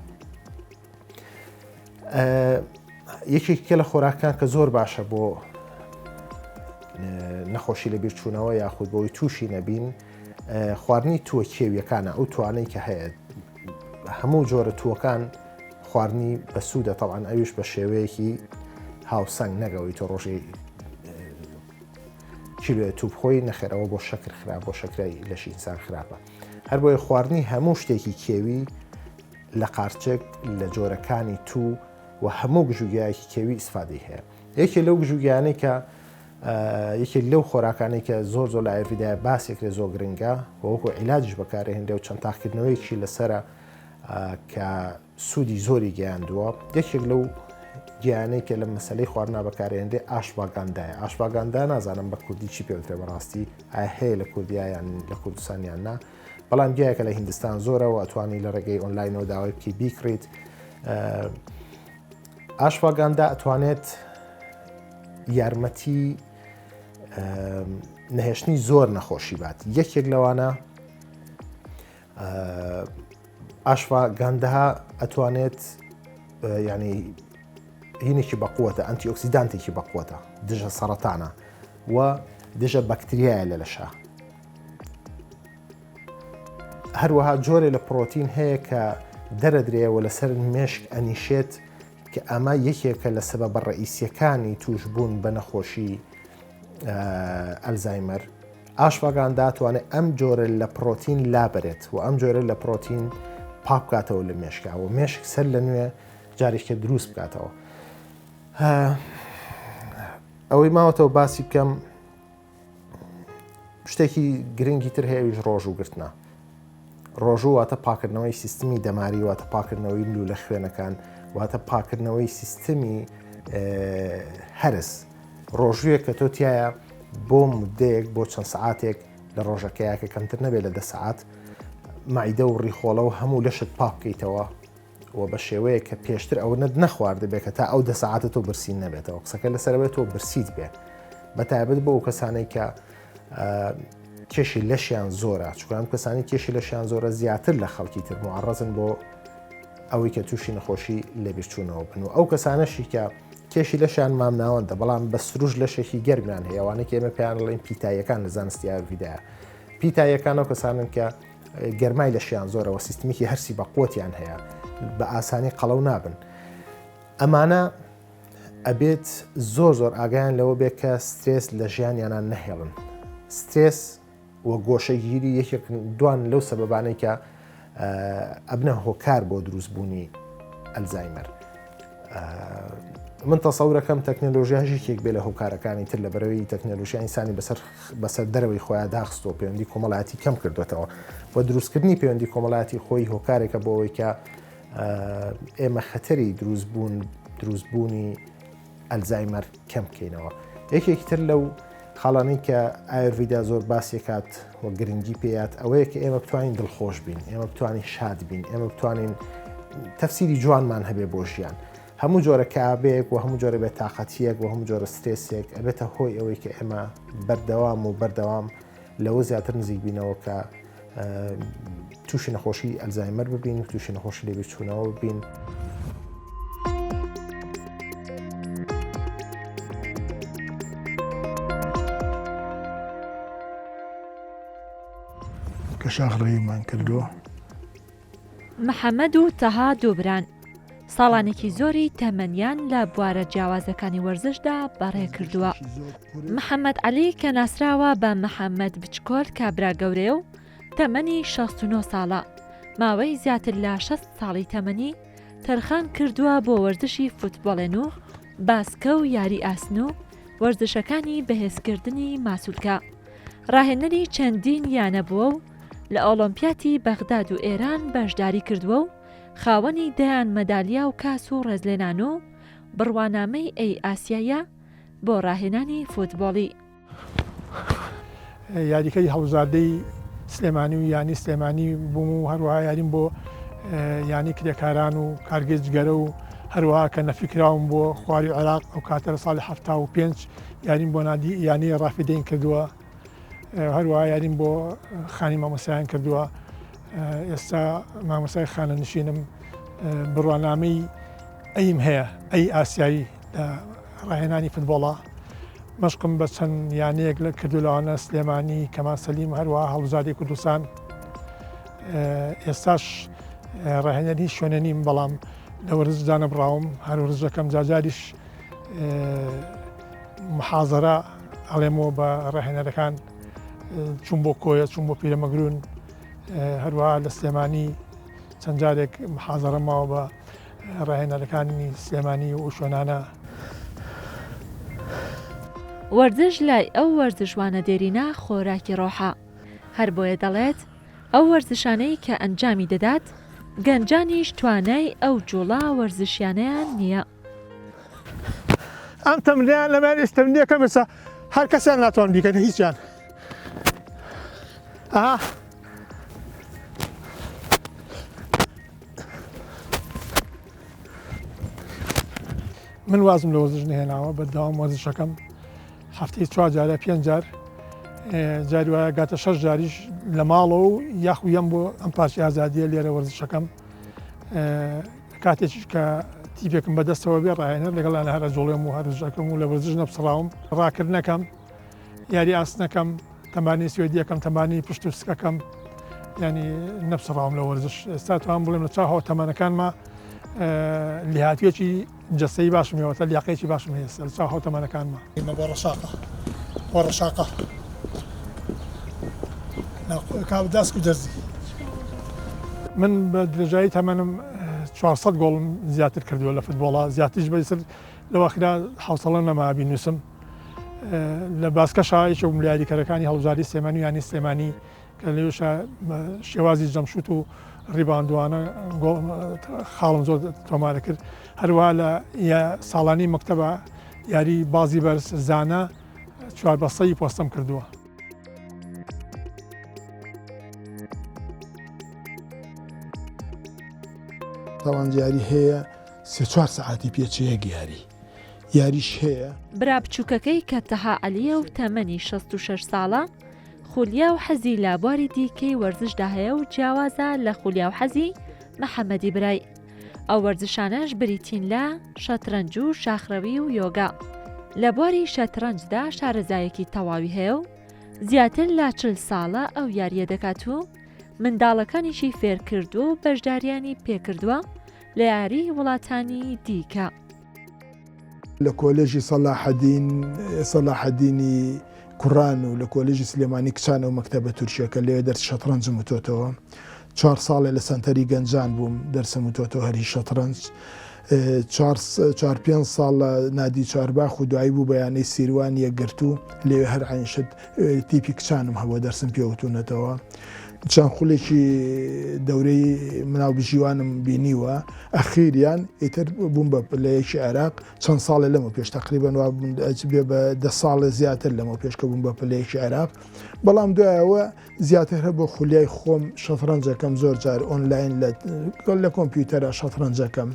F: یەکێکە لە خۆراکان کە زۆر باشە بۆ نەخۆشی لە بیرچوونەوە یاخود بۆی تووشی نەبین خواردنی تووە کێویەکانە ئەو توانەی کە هەیە هەموو جۆرە تووەکان خواردنی بە سوودە تەڵان ئەویش بە شێوەیەکی هاوسنگ نەگەوەی تۆ ڕۆژەی کیلوێ توپ خۆی نەخێرەوە بۆ شەکر خراپ بۆ شەکرای لەشی ئینسان خراپە. هەر بۆیە خواردنی هەموو شتێکی کێوی لە قارچێک لە جۆرەکانی تو و هەموو گژوگیایەکی کێوی ئیسفادەی هەیە. یەکێ لەو گژوگیانەی کە یەکێک لەو خۆراکانەی کە زۆر لە ئایڤیدای باسێکرێ زۆر گرنگە وەکو عیلاجش بەکارهێنرێ و چەند تاقیکردنەوەیکی لەسرە کە سوودی زۆری گەیاندووە. یەکێک لەو گیانەی کە لە مەسلەی خواردنا بەکارهێنرێ ئاشواگاندایە. ئاشواگاندا نازانم بە کوردی چی پێوترێ بەڕاستی ئایا هەیە لە کوردیایان لە کوردستانیان نا بەڵام گیایەکە لە هیندستان زۆرەوە ئەتوانی لە ڕێگەی ئۆنلاینەوە داوای بکەی بیکڕیت. ئاشواگاندا ئەتوانێت یارمەتی نەهێشتنی زۆر نەخۆشی بات. یەکێک لەوانە ئاشواگاندەها ئەتوانێت ینی هینێکی بەقوتە ئەنتی ئۆکسیدانتێکی بەقوتە دژە سەرەتانە و دژە بەکتریایە لە لەشە. هەروەها جۆرێ لە پرۆتین هەیە کە دەرەدرێەوە لەسەر مێشک ئەنیشێت کە ئەمە یەکێکە لە سەبەبە ڕئیسیەکانی توشبوون بە نەخۆشی ئەلزایمەر. ئاشواگاندا توانێت ئەم جۆرە لە پرۆتین لابرێت و ئەم جۆرە لە پرۆتین پاک بکاتەوە لە مێشکا و مێشک سەر لە نوێ جارێککە دروست بکاتەوە. ئەوەی ماوەتەوە باسی بکەم شتێکی گرنگی تر هەیەویش ڕۆژ و گرتنە. ڕۆژوو واتە پاکردنەوەی سیستمی دەماری واتە پاکردنەوەی ملو لە خوێنەکان واتە پاکردنەوەی سیستمی هەرس ڕۆژوویە کە تۆ تایە بۆ مدەیەک بۆ چەند سعاتێک لە ڕۆژەکەیە کە کەمتر نەبێت لە 10 سعات مایدە و ڕیخۆڵە و هەموو لەشت پاک بکەیتەوە و بە شێوەیە کە پێشتر ئەوە نەخوارد بێت کە تا ئەو 10 سعاتە تۆ برسین نەبێتەوە قسەکە لەسەرەوەی تۆ برسیت بێ بە تایبەت بۆ ئەو کەسانەی کە کێشی لەشیان زۆرە چکان کەسانی کێشی لەشیان زۆرە زیاتر لە خەڵکی تر معڕەزن بۆ ئەوەی کە تووشی نەخۆشی لەبیرچوونەوە بن و ئەو کەسانەشی کە کێشی لەشیان مامناوەندە بەڵام بە سروش لەشێکی گەرمیان هەیەوانێک ئێمە پێیان لەڵێن پیتاییەکان لە زانستی ئاوریدایە پیتاییەکان ئەو کەسانن کە گەرمای لەشیان زۆرەوە سیستمیکی هەرسی بە قوتیان هەیە بە ئاسانی قەڵەو نابن ئەمانە ئەبێت زۆر ئاگایان لەوە بێت کە سترێس لە ژیانیانان نەهێڵن سترێس وە گۆشەگیری یەکێک دوان لەو سەبەبانەی کە ئەبنە هۆکار بۆ دروستبوونی ئەلزایمەر من تەسەورەکەم تەکنۆلۆژیاژێکێک بێ لە هۆکارەکانی تر لە بەرەوەی تەکنۆلۆژیا ئینسانی بەسەر دەرەوەی خۆیان داخستۆ پەیوەندی کۆمەڵایەتی کەم کردوێتەوە و دروستکردنی پەیوەندی کۆمەڵایەتی خۆی هۆکارێکە بۆ ئەوەی کە ئێمە خەتەری دروستبوونی ئەلزایمەر کەم بکەینەوە یەکێکی تر لەو خاڵانەی کە ئایڤیدا زۆر باسیکات و گرنگی پێات ئەوەیە کە ئێمە بتوانین دڵخۆش بین ئێمە بتوانین شاد بین ئێمە بتوانین تەفسیری جوانمان هەبێ بۆ ژیان هەموو جۆرە کابێک و هەموو جۆرە بێتاقەتیەک و هەموو جۆرە سترێسێک ئەبێتە هۆی ئەوەی کە ئێمە بەردەوام لەوە زیاتر نزیک بینەوە کە تووشی نەخۆشی ئەلزایمەر ببین و تووشی نەخۆشی لێبیرچوونەوە ببین.
G: کە شاخڕێیمان کردووە
H: محەممەد و تەها دووبران ساڵانێکی زۆری تەمەنیان لە بوارە جیاوازەکانی وەرزشدا بەڕێ کردووە. محەممەد عەلی کە ناسراوە بە محەممەد بچکۆل کابرا گەورێ و تەمەنی 69 ساڵە ماوەی زیاتر لە 6 ساڵی تەمەنی تەرخان کردووە بۆ وەرزشی فوتبۆڵێن و باسکە و یاری ئاسن و وەرزشەکانی بەهێزکردنی ماسوولکە ڕاهێنەری چەندین یانەبووە و لە ئۆلۆمپیاتی بەغداد و ئێران بەشداری کردووە و خاوەنی دەیان مەدالیا و کاس و ڕێزلێنان و بڕوانامەی ئەی ئاسیایە بۆ ڕاهێنانی فوتبۆڵی.
G: یاریکەی هەڵبژاردەی سلێمانی و یانی سلێمانی بووم و هەروەها یاریم بۆ یانی کرێکاران و کارگەجگەرە و هەروەها کە نەفیکراوم بۆ خواری عێراق ئەو کاتە لە ساڵی 75 یاریم بۆ نادی یانی ڕافیدەین کردووە هەروەها یاریم بۆ خانی مامۆسایان کردووە ئێستا مامۆسای خانەنشینم بڕوانامەی ئەیم هەیە ئەی ئاسیایی لە ڕاهێنانی فوتبۆڵە مەشقم بە چەند یانەیەک لە کردو لەوانە سلێمانی کەمان سەلیم هەروەها هەڵبژاردی کوردستان ئێستاش ڕاهێنەری شوێنە نیم بەڵام لە وەرزشدا نەبڕاوم هەر وەرزشەکەم جاجاریش محازەرە ئەڵێمەوە بە ڕاهێنەرەکان چوون بۆ کۆیە چوون بۆ پیرەمەگرون هەروەها لە سلێمانی چەند جارێک محازەرە ماوە بە ڕاهێنەرەکانی سلێمانی و شوێنانە.
H: وەرزش لای ئەو وەرزشوانە دێرینە خۆراکی ڕۆحە هەر بۆیە دەڵێت ئەو وەرزشانەی کە ئەنجامی دەدات گەنجانیش توانای ئەو جوڵا وەرزشیانەیان نییە.
G: ئەم تەمرینیان لەمایان ئێستەمرینیەکە بەسە هەر کەسیان ناتوان بیکەن هیچیان. من وازم لە وەرزش نهێناوە بەردەوام وەرزشەکەم هەفتەی 4 جارە 5 جار جاری وایە گاتە 6 جاریش لە ماڵەوە و یاخویم بۆ ئەم پارچی ئازادیە لێرە وەرزشەکەم کاتێکیش کە تیپێکم بەدەستەوە بێ ڕاهێنەر لەگەڵانە هەرە جۆڵێم و هەرژەکەم و لە وەرزش نەپسڕاوم ڕاکردنەکەم یاری ئاسنەکەم تەمانی سوێدیەکەم تەمانی پشت و سکەکەم ینی نەپسڕاوم لە وەرزش ئێستا توان بڵێم لە چاهەوە تەمەنەکانمە لێهاتوێکی جەستەی باشم هێوەتە لیاقەیەکی باشم هێستا لە چاهەوە تەمەنەکانمە بۆ ڕەشاقە دەست و دەرزی من بە درێژایی تەمەنم 400 گۆڵم زیاتر کردووە لە فوتبۆڵە زیاتریش بەسەر لەوەخدا حوسەڵە نەما بینوسم لە باسکە شایەکی و ملیاریکەرەکانی هەڵبژاردی سلێمانی و یانی سلێمانی کە لێش شێوازی جەمشوت و ڕیباندوانە خاڵم زۆر تۆمارە کرد هەروە لە ساڵانی مەکتەبە یاری بازی بەرز زانە 4 بەستەی پۆستەم کردووە.
I: تاوانجیاری هەیە 3-4 ساعتی پێچەیە یاریش هەیە.
H: برا بچووکەکەی کە تەها عەلیە و تەمەنی 66 ساڵە خولیا و حەزی لە بواری دیکەی وەرزشدا هەیە و جیاوازە لە خولیا و حەزی محەممەدی برای. ئەو وەرزشانەش بریتین لە شەترەنج و شاخڕەوی و یۆگا. لە بواری شەترەنجدا شارەزایەکی تەواوی هەیە و زیاتر لە 40 ساڵە ئەو یاریە دەکات و منداڵەکانیشی فێر کردو و بەشداریانی پێکردووە لە یاری وڵاتانی دیکە.
I: لە کۆلێژی سەلاحەدینی کوڕان و لە کۆلێژی سلێمانی کچانە و مەکتەبە تورکیەکە لێ دەرس شەترەنجم وتۆتەوە 4 ساڵێ لە سنتەری گەنجان بووم دەرسم وتۆتەوە هەری شەترەنج 4-5 ساڵ لە نادی چوارباخ و دوایی بوو بەیانەی سیروان یەکگرتو لێوێ هەر عینشت تیپی کچانم هەبووە دەرسم پێوتونەتەوە. چەند خولێکی دەورەی مناو بژیوانم بینیوە ئەخیریان ئیتر بووم بە پلەیەکی عێراق چەند ساڵێ لەمە پێش تقریبەن بێ بە 10 ساڵە زیاتر لەمە پێشکە بووم بە پلەیەکی عێراق. بەڵام دوایەوە زیاتر هەر بۆ خولیای خۆم شەترەنجەکەم زۆر جار ئۆنلاین لە کۆمپیوتەرە شەترەنجەکەم.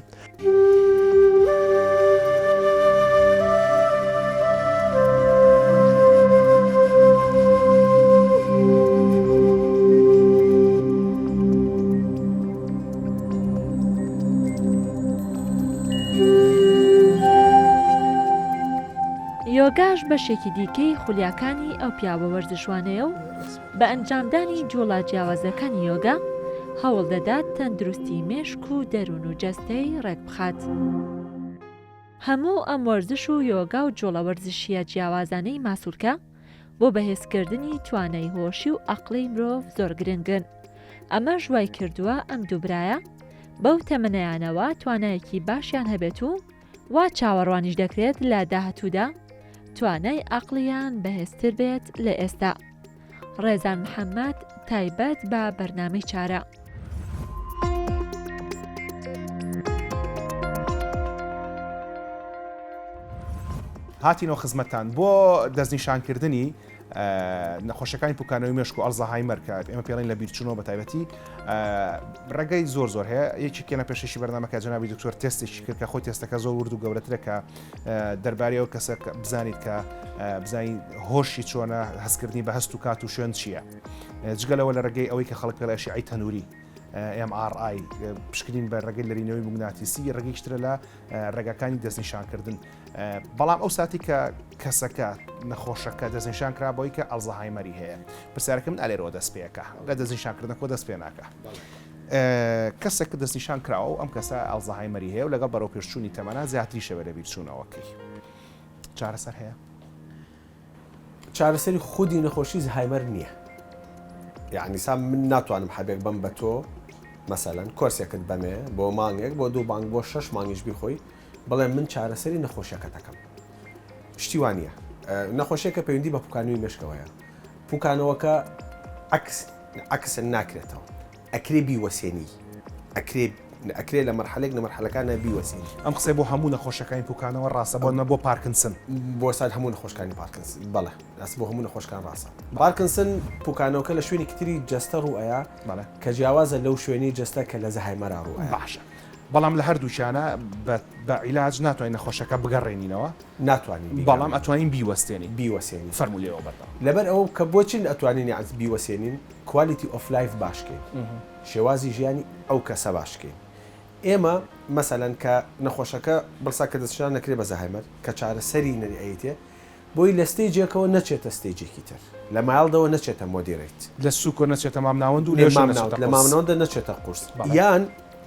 H: یۆگاش بەشێکی دیکەی خولیاکانی ئەو پیاوە وەرزشوانەیە و بە ئەنجامدانی جۆڵا جیاوازەکانی یۆگا هەوڵ دەدات تەندروستی مێشک و دەروون و جەستەی ڕێک بخات. هەموو ئەم وەرزش و یۆگا و جۆڵە وەرزشیە جیاوازانەی ماسوولکە بۆ بەهێزکردنی توانای هۆشی و عەقڵی مرۆڤ زۆر گرنگن. ئەمە ژوای کردووە ئەم دووبرایە بەو تەمەنەیانەوە توانایەکی باشیان هەبێت و وا چاوەڕوانیش دەکرێت لە داهاتوودا توانای عەقڵیان بەهێزتر بێت لە ئێستا. ڕێزان محەممەد تایبەت بە بەرنامەی چارە.
A: هاتینەوە خزمەتان بۆ دەستنیشانکردنی نەخۆشیەکانی پوکانەوەی مێشک و ئەڵزەهایمەر کە ئێمە پێڵین لە بیرچوونەوە بە تایبەتی ڕێگەی زۆر هەیە. یەکی کێنە پێشەشی بەرنامەکە جەنابی دکتۆر تێستێکی کرد کە خۆی تێستەکە زۆر ورد و گەورەترە کە دەربارەوە کەسە بزانیت کە بزانین هۆشی چۆنە هەستکردنی بە هەست و کات و شوێن چییە. جگەلەوە لە ڕێگەی ئەوەی کە خەڵک پێڵێ شیعی تەنووری MRI پشکنین بە ڕێگەی لەرینەوەی موگناتیسی ڕێگەیشترە لە ڕێگەکانی دەستنیشانکردن. بەڵام ئەو ساتی کە کەسەکە نەخۆشەکە دەستنیشان کرا بۆی کە ئەڵزەهایمەری هەیە پرسیارەکە من ئالێرەوە دەست پێەکە لە دەستنیشانکردنەوە دەست پێ ناکە. کەسێک دەستنیشان کراوە و ئەم کەسە ئەڵزەهایمەری هەیە و لەگەڵ بەرەو پێشچوونی تەمەنا زیاتری شەوە لە بیرچوونەوەکەی چارەسەر هەیە.
C: چارەسەری خودی نەخۆشی زەهایمەر نییە. یعنی سام من ناتوانم حەبێک بم بە تۆ مەسەلەن کۆرسێکت بەمێ بۆ مانگێک بۆ 2 مانگ بۆ 6 مانگیش بیخۆی بڵێ من چارەسەری نەخۆشیەکە دەکەم. شتیوانە نەخۆشیەکە پەیوەندی بە پوکانەوەی مێشکەوەیە. پوکانەوەکە عکس ناکرێتەوە ئەکرێ بیوەسێنی ئەکرێ لە مەرحەلێک لە مەرحەلەکانە بیوەسێنی.
A: ئەم قسەی بۆ هەموو نەخۆشەکانی پوکانەوە ڕاستە بۆ پارکنسن
C: بۆ سات هەموو نەخۆشەکانی پارکنسن بەڵێ ئەس بۆ هەموو نەخۆشەکان ڕاستە. پارکنسن پوکانەوەکە لە شوێنی کتری جەستە ڕوئەیە کە جیاوازە لەو شوێنی جەستە کە لە زەهایمەرا ڕوئەیە.
A: باشە بەڵام لە هەردووچانە بە عیلاج ناتوانین نەخۆشەکە بگەڕێنینەوە
C: ناتوانین
A: بەڵام ئەتوانین بیوەستێنی
C: فەرمولیەوە
A: بەردەوام
C: لەبەر ئەو کە بۆچین ئەتوانین بیوەسێنین کوالیتی ئۆف لایف باشکەین شێوازی ژیانی ئەو کەسە باشکەین. ئێمە مەسەلەن کە نەخۆشەکە بڵسا کە دەستشان نەکرێ بە زەهایمەر کە چارەسەری نەریئیتێ بۆی لە ستێجێکەوە نەچێتە ستێجێکی تر لە مایڵدەوە نەچێتە مۆدیڕیت
A: لە سوکۆ نەچێتە مامناوەند و
C: لە مامناوەندە نەچێتە قورس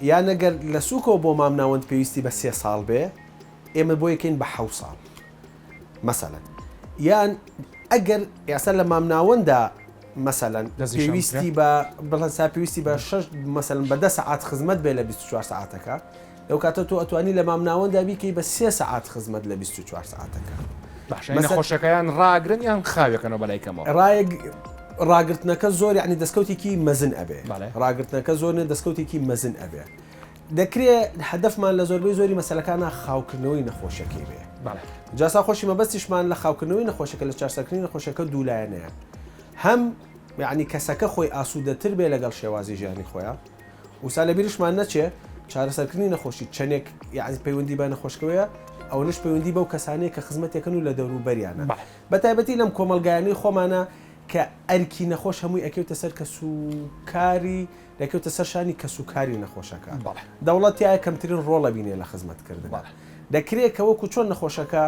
C: یان ئەگەر لە سوکەوە بۆ مامناوەند پێویستی بە 3 ساڵ بێ ئێمە بۆ یەکەین بە 7 ساڵ مەسەلەن یان ئەگەر یاسا لە مامناوەندا مەسەلەن پێویستی بە بڵسا پێویستی بە 6 مەسەلەن بە 10 ساعات خزمەت بێ لە 24 ساعتەکە لەو کاتە تۆ ئەتوانی لە مامناوەندا بیکەی بە 3 ساعات خزمەت لە 24 ساعتەکە.
A: نەخۆشەکەیان ڕاگرن یان خاوێکەنەوە بەلایکەمەوە
C: ڕاگرتنەکە زۆر یعنی دەستکەوتێکی مەزن ئەبێ
A: بەڵێ.
C: ڕاگرتنەکە زۆر دەستکەوتێکی مەزن ئەبێ دەکرێت هەدەفمان لە زۆربەی زۆری مەسەلەکانە خاوکردنەوەی نەخۆشەکەی بێ جاسا خۆشی مەبەستیشمان لە خاوکردنەوەی نەخۆشەکە لە چارسەرکردنی نەخۆشەکە دوولایەنەیە هەم یعنی کەسەکە خۆی ئاسوودەتر بێ لەگەڵ شێوازی ژیانی خۆیان وسا لە بیرشمان نەچێ چارەسەرکردنی نەخۆشی چەندێک یعنی پەیوەندی بە نەخۆشکەوەیە ئەو نش پەیوەندی بەو کەسانەیە کە خزمەتێکن و لە دەوروبەریانە بە تایبەتی لەم کۆمەلگایانی خۆمانە کە ئەرکی نەخۆش هەمووی ئەکەوتە سەر کە سوکاری دەکەوتە سەر شانی کە سوکاری نەخۆشەکە دەوڵەتیایە کەمترین ڕۆڵە بینێ لە خزمەتکردن دەکرێت کە وەکو چۆن نەخۆشەکە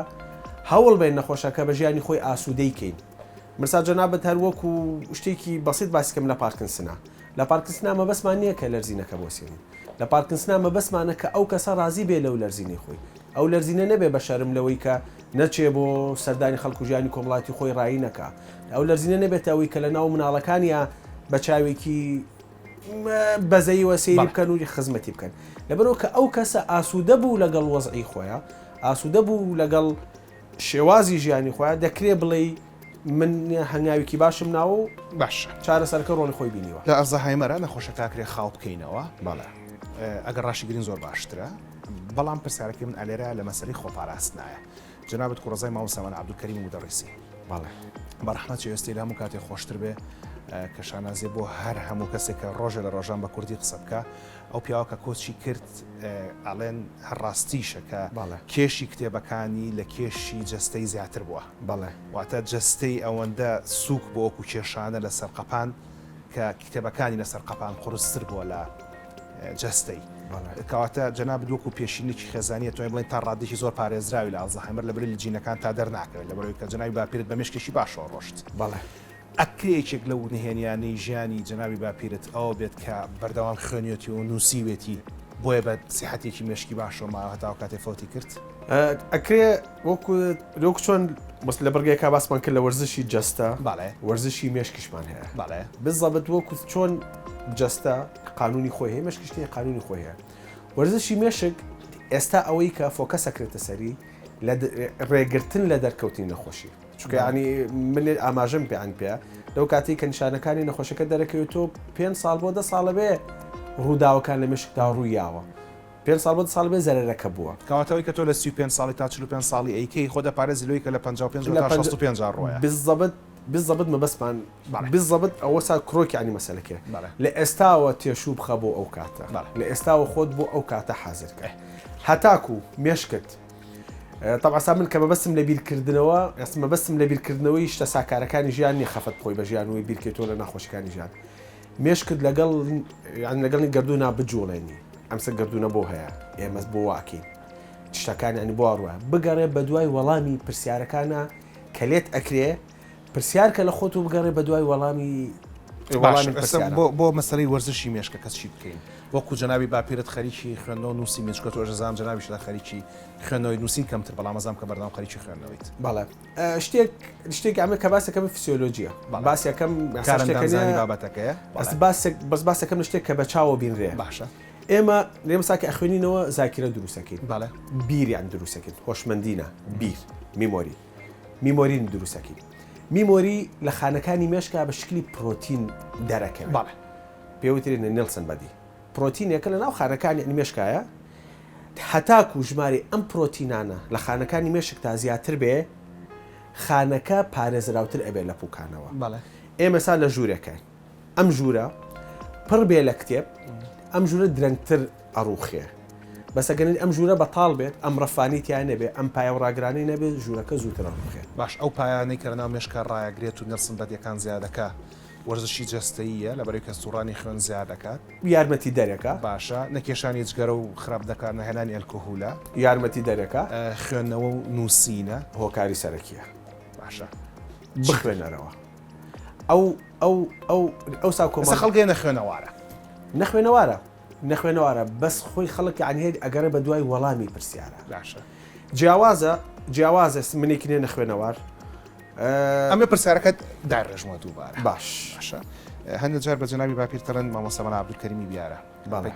C: هەوڵ بین نەخۆشەکە بە ژیانی خۆی ئاسوودەی کەین مرسا جەنابەت هەر وەکو شتێکی بەسیط باسیکەم لە پارکنسنا لە پارکنسنا مەبەستمان نییە کە لەرزینەکە بۆسێنین لە پارکنسنا مەبەستمانە کە ئەو کەسە ڕازی بێ لەو لەرزینەی خۆی ئەو لەرزینە نەبێ بە شەرم لەوەی کە نەچێ بۆ سەردانی خەڵکو ژیانی کۆمەڵاتی خۆی ڕایی نەکە ئەو لەرزینە نەبێت ئەوەی کە لە ناو مناڵەکانیە بە چاوێکی بەزەیوە سەیری بکەن و خزمەتی بکەن لەبەرەوە کە ئەو کەسە ئاسوودە بوو لەگەڵ وەزعی خۆیان ئاسوودە بوو لەگەڵ شێوازی ژیانی خۆیان دەکرێت بڵێ من هەنگاوێکی باشم ناوە و
A: باش
C: چارەسەرکە ڕۆڵی خۆی بینیوە
A: لە ئەزەهایمەرە نەخۆشەکە خاڵ بکەینەوە بەڵێ ئەگەر ڕاشی گرین زۆر باشترە بەڵام پرسیارەکەی من ئەلێرە لە مەسەری خۆپاراستنایە جنابەت کوڕزای ماوەسەمان عەبدولکەریم مودەڕیسی
C: بەڵێ
A: بەڕەحمەت وێستی لە هەموو کاتێک خۆشتر بێ کە شانازێ بۆ هەر هەموو کەسێک کە ڕۆژە لە ڕۆژان بە کوردی قسە بکە ئەو پیاوە کە کۆچی کرد ئەڵێن هەرڕاستیشە کە کێشی کتێبەکانی لە کێشی جەستەی زیاتر بووە
C: بەڵێ
A: واتە جەستەی ئەوەندە سووک بۆ وەکو کێشانە لە سەرقەپان کە کتێبەکانی لەسەر قەپان قورستر بووە لە جەستەی کەواتە جەناب دووەکو پێشینێکی خێزانیە توانین بڵێن تا ڕادێکی زۆر پارێزراوی لە ئەڵزەهایمەر لەبەری لە جینەکان تا دەرناکەوێت لەبەرەوەی کە جەنابی باپیرت بە مێشکێکی باشەوە ڕۆشت
C: بەڵێ
A: ئەکرێکێک لەو نهێنیانەی ژیانی جەنابی باپیرت ئەوە بێت کە بەردەوام خوێنیەتی و نووسیوێتی بۆیە بە سیحەتێکی مێشکی باشەوە ما هەتا کاتێ فەوتی کرد
C: ئەکرێ وەکو چۆن بەس لە بەرگەیەکا باسمان کرد لە وەرزشی جەستە
A: بەڵێ
C: وەرزشی مێشکیشمان هەیە
A: بەڵێ
C: بزەبت وەکو چۆن جەستە قانونی خۆی هەیە مێشکشتی قانونی خۆی هەیە وەرزشی مێشک ئێستا ئەوەی کە فۆکەسەکرێتە سەری لە ڕێگرتن لە دەرکەوتنی نەخۆشی چونکە ینی من ئاماژەم پێیان پێ لەو کاتی کە نیشانەکانی نەخۆشەکە دەرەکەوێت تۆ 5 ساڵ بۆ 10 ساڵە بێ ڕووداوەکان لە مێشکدا ڕوویاوە 5 ساڵ بۆ 10 ساڵ بێ زەرەرەکە بووە
A: کەواتەوەی کە تۆ لە 35 ساڵی تا 45 ساڵی ئەیکەی خۆ دەپارێزی لەوەی کە لە 55 تا 65 ڕۆیە
C: بالضبط مەبەستمان بالضبط ئەوە سا کڕۆکی عنی مەسەلەکە لە ئێستاوە تێشوو بخە بۆ ئەو کاتە لە ئێستاوە خۆت بۆ ئەو کاتە حازرکە هەتاکو مێشکت طبعا من کە مەبەستم لە بیرکردنەوە ئێستا مەبەستم لە بیرکردنەوەی شتە ساکارەکانی ژیانی خەفەت خۆی بە ژیانەوەی بیرکێتەوە لە ناخۆشیەکانی ژیان مێشکت لەگەڵی گردوونا بجوڵێنی ئەمسە گردوونە بۆ هەیە ئێمە بۆ واکەین شتەکانی ئەنی بۆ ڕوە بگەڕێ بە دوای وەڵامی پرسیارەکانە کە لێت ئەکرێ پرسیار کە لە خۆت و بگەڕێ بە دوای وەڵامی
A: بۆ مەسەلەی وەرزشی مێشکە کەس چی بکەین وەکو جەنابی باپیرت خەریکی خوێندنەوە نووسی مێشکەوە ئەژەزام جەنابیش لە خەریکی خوێندنەوەی نووسین کەمتر بەڵام ئەزام کە بەردەوام خەریکی خوێندنەوەیت
C: بەڵێ شتێک ئەمە کە باسەکەم فسیۆلۆژیە باسیەکەم
A: بابەتەکەیە
C: بەس باسەکەم شتێک کە بە چاوە بینرێ
A: باشە
C: ئێمە لێمەساکە ئەخوێنینەوە زاکیرە دروستەکەین
A: بەڵێ
C: بیریان دروستەکەین هۆشمەندینە بیر میمۆرین دروستەکەین میمۆری لە خانەکانی مێشکا بە شکلی پرۆتین دەرەکەوێت
A: بەڵێ
C: پێوترێنە نێلسن بەدی پرۆتینێکە لە ناو خانەکانی مێشکایە هەتاکو ژماری ئەم پرۆتینانە لە خانەکانی مێشک تا زیاتر بێ خانەکە پارێزراوتر ئەبێ لە پوکانەوە ئێمە سا لە ژوورەکەین ئەم ژوورە پڕ بێ لە کتێب ئەم ژوورە درەنگتر ئەڕوخێ بەسەگەنی ئەم ژوورە بەتاڵ بێت ئەم ڕەفانی تیان نەبێ ئەم پایە و ڕاگرانی نەبێت ژوورەکە زووتر ئەڕوخێ
A: باش ئەو پایانەی کە لەناو مێشکە ڕایەگرێت و نرسم بەدیەکان زیادەکە وەرزشی جەستەییە لەبەرەوەی کە سوڕانی خوێن زیاد دەکات
C: یارمەتی دەرەکە
A: باشە نەکێشانی جگەرە و خراپ دەکات نەهێنانی ئەلکۆهولە
C: یارمەتی دەرەکە
A: خوێندنەوە و نووسینە
C: هۆکاری سەرەکیە
A: باشە
C: بخوێنەرەوە ئەو ساکۆمە
A: خەڵگەی
C: نەخوێنەوارە بەس خۆی خەڵک عنهێ ئەگەرە بە دوای وەڵامی پرسیارە
A: باشە
C: جیاوازە منێکی نێ نەخوێنەوار
A: ئەمە پرسیارەکەت داڕێژمە دووبارە
C: باشە
A: هەندێک جار بە جەنابی باپیرتەرن مامۆسەمان عەبدولکەریمی بیارە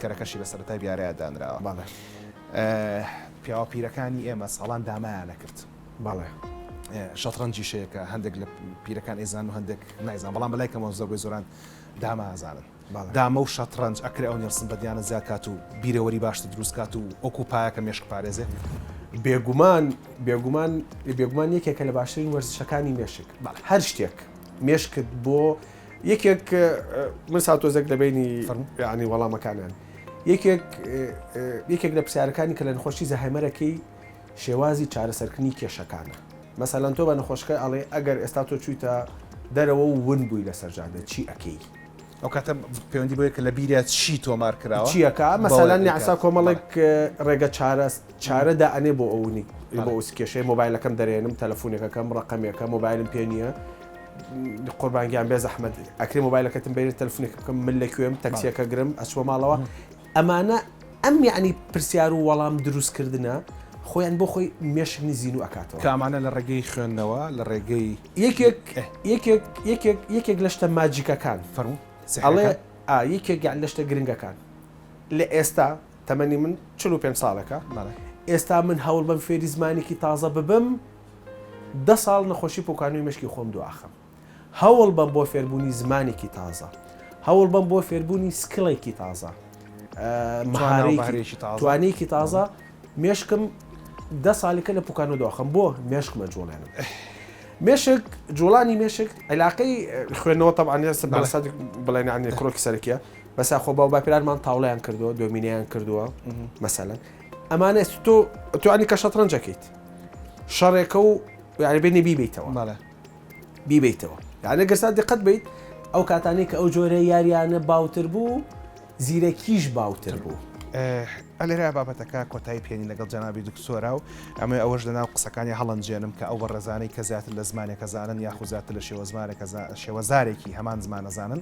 A: کەرەکەشی لە سەرەتای بیارەیە دانراوە پیاوە پیرەکانی ئێمە ساڵان دامایان نەکرد
C: بەڵێ
A: شەترەنجی شەیەکە هەندێک لە پیرەکان ئێزان و هەندێک نایزان بەڵام بەلایکەمەوە زۆربەی زۆران دامازانن دامە و شەترەنج ئەکرێ ئەو نێرسن بە دیانە زیاکات و بیرەوەری باشتر دروستکات و ئۆکوپایەکە مێشک پارێزێ
C: بێگومان یەکێکە لە باشترین وەرزشەکانی مێشک هەر شتێک مێشکت بۆ یەکێک من ساوتۆزێک لەبینی ینی وەڵامەکانیان یەکێک لە پرسیارەکانی کە لە نەخۆشی زەهایمەرەکەی شێوازی چارەسەرکردنی کێشەکانە مەسەلەن تۆ بە نەخۆشەکە ئەڵێ ئەگەر ئێستا تۆ چوویتە دەرەوە و ون بووی لە سەرجادە چی ئەەکەی
A: ئەو کاتە پەیوەندی بۆیە کە لە بیرات چی تۆمار کراوە
C: چیەکە مەسەلەن یاسا کۆمەڵێک ڕێگە چارەدا ئەنێ بۆ ئەوونی بۆ ئوسکێشەی مۆبایلەکەم دەرێنم تەلەفۆنێکەکەم ڕقەمێکە مۆبایلم پێ نییە قوربانگیان بێ زەحمەت ئەکرێ مۆبایلەکەتم بێت تەلفۆنێک بکەم من لەکوێم تەکسیەکە گرم ئەچوە ماڵەوە ئەمانە ئەم یعنی پرسیار و وەڵام دروستکردنە خۆیان بۆ خۆی مێشکنی زیین و ئەکاتەوە
A: کامانە لە ڕێگەی خوێندنەوە لە ڕێگەی
C: یەکێک لە شتە ماجیکەکان
A: فەرموو
C: ئەڵێ یەکێک لە شتە گرنگەکان لە ئێستا تەمەنی من 45 ساڵەکە ئێستا من هەوڵ بەم فێری زمانێکی تازە ببم 10 ساڵ نەخۆشی پۆکانوی مشکی خۆم دواخم هەوڵ بەم بۆ فێربوونی زمانێکی تازە هەوڵ بەم بۆ فێربوونی سکڵێکی تازە توانێکی تازە مێشکم 10 ساڵێکە لە پۆکانۆ دواخم بۆ مێشکمە جوڵێنم مێشک جوڵانی مێشک علاقەی خوێنەوە تەبعاانی بەساد بڵێن عنی کڕۆکی سەرکیە بەسا خۆ باو باپیرانمان تاوڵیان کردووە دۆمینیان کردووە مەسەلەن ئەمانە توانی کە شەترەنجەکەیت شەڕێکە و یعنی بێنێ بیبیتەوە یعنی گەرسا دقت بیت ئەو کاتانی کە ئەو جۆرە یاریانە باوتر بوو زیرەکیش باوتر بوو
A: ئەلێرا بابەتەکە کۆتایی پێێنی لەگەڵ جەنابی دکتۆرا و ئەمە ئەوەش لەناو قسەکانی هەڵەنجێنم کە ئەو بەڕێزانەی کە زیاتر لە زمانێکە زانن یاخو زیاتر لە شێوەزارێکی هەمان زمانەزانن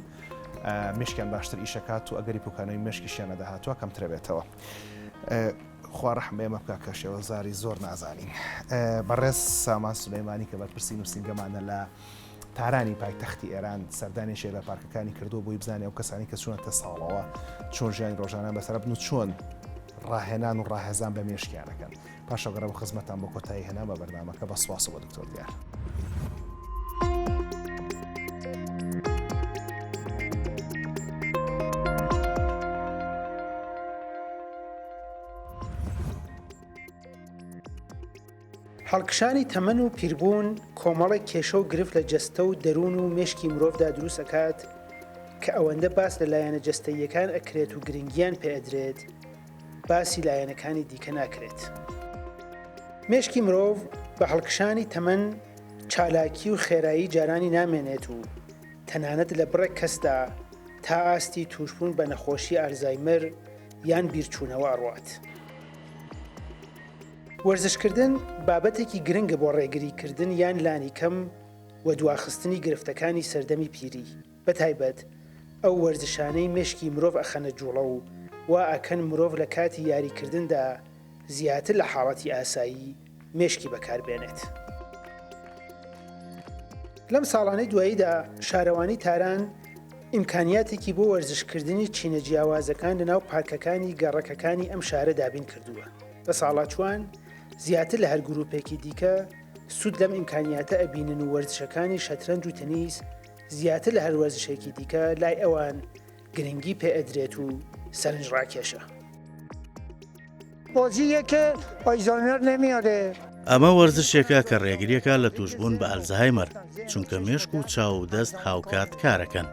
A: مشکیان باشتر ئیشەکات و ئەگەری پوکانەوەی مشکیشیانە داهاتوە کەم ترەبێتەوە خوا ڕەحمێ ئێمە بکە کە شێوەزاری زۆر نازانین بەڕێز سامان سولەیمانی کە بەرپرسی نووسینگەمانە لە تارانی پایتەختی ئێران سەردانێکی لە پارکەکانی کردو بۆی بزانێ ئەو کەسانی کە چوونەتە ساڵەوە چۆن ژیانی ڕۆژانە بەسەر بن و چۆن ڕاهێنان و ڕاهێزان بە مێشکیانەکەن پاشەگەڕە بە خزمەتان بۆ کۆتایی هێنا بە بەرنامەکە بە سواسە بۆ دکتۆر دیار.
J: هەڵکشانی تەمەن و پیربوون کۆمەڵێک کێشە و گرفت لە جەستە و دەروون و مێشکی مرۆڤدا دروست ئەکات کە ئەوەندە باس لە لایەنە جەستەییەکان ئەکرێت و گرنگیان پێدرێت باسی لایەنەکانی دیکە ناکرێت. مێشکی مرۆڤ بە هەڵکشانی تەمەن چالاکی و خێرایی جارانی نامێنێت و تەنانەت لە بڕێک کەسدا تا ئاستی توشبوون بە نەخۆشی ئالزایمەر یان بیرچوونەوە ئەڕوات. وەرزشکردن بابەتێکی گرنگە بۆ ڕێگریکردن یان لانی کەم و دواخستنی گرفتەکانی سەردەمی پیری بە تایبەت ئەو وەرزشانەی مێشکی مرۆڤ ئەخەنە جوڵە و وا ئەکەن مرۆڤ لە کاتی یاریکردندا زیاتر لە حاڵەتی ئاسایی مێشکی بەکاربێنێت. لەم ساڵانەی دواییدا شارەوانی تاران ئیمکانیاتێکی بۆ وەرزشکردنی چینە جیاوازەکان لەناو پارکەکانی گەڕەکەکانی ئەم شارە دابین کردووە. بە ساڵاچوان زیاتر لە هەر گروپێکی دیکە سوود لەم ئیمکانیاتە ئەبینن و وەرزشەکانی شەترەنج و تەنیس زیاتر لە هەر وەرزشێکی دیکە لای ئەوان گرنگی پێ ئەدرێت و سەرنج ڕاکێشە.
K: بۆزیەکە ئۆیزۆمێر نەمیارێ.
B: ئەمە وەرزشێکە کە ڕێگریەکە لە توشبوون بە ئەلزایمەر چونکە مێشک و چاو و دەست هاوکات کارەکەن.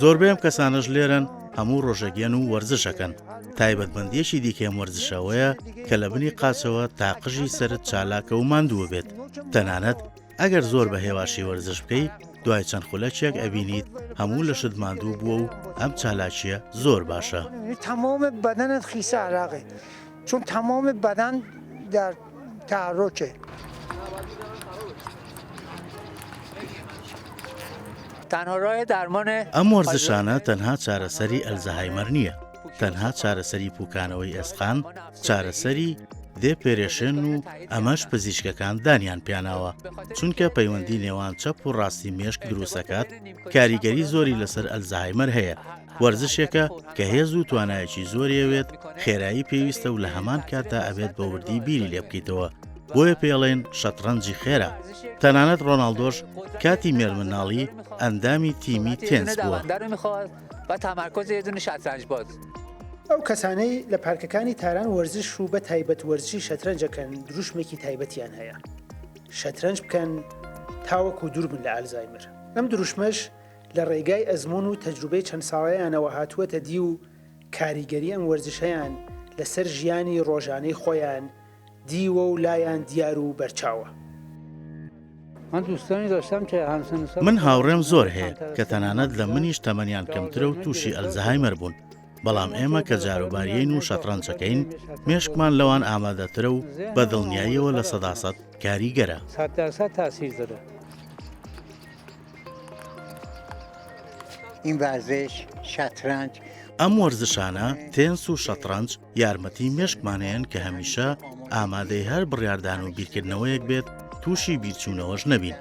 B: زۆربەی ئەم کەسانەش لێرن هەموو ڕۆژەگەن و وەرزشەکەن. تایبەتمەندیەشی دیکەم وەرزشەوەیە کە لە بنی قاچەوە تاقژی سرت چالاکە و ماندووە بێت. تەنانەت ئەگەر زۆر بە هێواشی وەرزش بکەیت دوای چەند خولەکێک ئەبینیت هەموو لە شت ماندوو بووە و ئەم چالاکیە زۆر باشە.
K: تمام بدنت خیسە عراقی چون تمام بدن در تحرکه.
B: ئەم وەرزشانە تەنها چارەسەری ئەلزەهایمەر نییە، تەنها چارەسەری پوکانەوەی ئەسقان چارەسەری دێپێرێشن و ئەمەش پزیشکەکان دانیان پیاناوە چونکە پەیوەندی نێوان چەپ و ڕاستی مێشک دروستەکات کاریگەری زۆری لەسەر ئەلزەهایمەر هەیە. وەرزشێکە کە هێز و توانایەکی زۆریەوێت خێرایی پێویستە و لە هەمان کاتدا ئەبێت بە وردی بیری لێ بکەیتەوە بۆیە پێڵێن شەترەنجی خێرە. تەنانەت ڕۆناڵدۆش کاتی مێرمناڵی ئەندامی تیمی تێنس بووە.
J: ئەو کەسانەی لە پارکەکانی تاران وەرزش و بە تایبەت وەرزشی شەترەنجەکەن دروشمێکی تایبەتیان هەیە. شەترەنج بکەن تاوەکو دوور بن لە ئالزایمر. ئەم دروشمەش لە ڕێگای ئەزمون و تەجروبەی چەند ساڵەیانەوە هاتووەتە دی و کاریگەری ئەم وەرزشەیان لەسەر ژیانی ڕۆژانەی خۆیان دیوە و لایەن دیار و بەرچاوە.
B: من هاوڕێم زۆر هەیە کە تەنانەت لە منیش تەمەنیان کەمترە و تووشی ئەلزەهایمەر بوون. بەڵام ئێمە کە جاروباریین و شەترەنجەکەین مێشکمان لەوان ئامادەترە و بە دڵنیاییەوە لە 100% کاریگەرە.
L: این ورزش شطرنج
B: ئەم وەرزشانە تێنس و شەترەنج یارمەتی مێشکمانەیەن کە هەمیشە ئامادەی هەر بڕیاردان و بیرکردنەوەیەک بێت تووشی بیرچوونەوەش نەبین.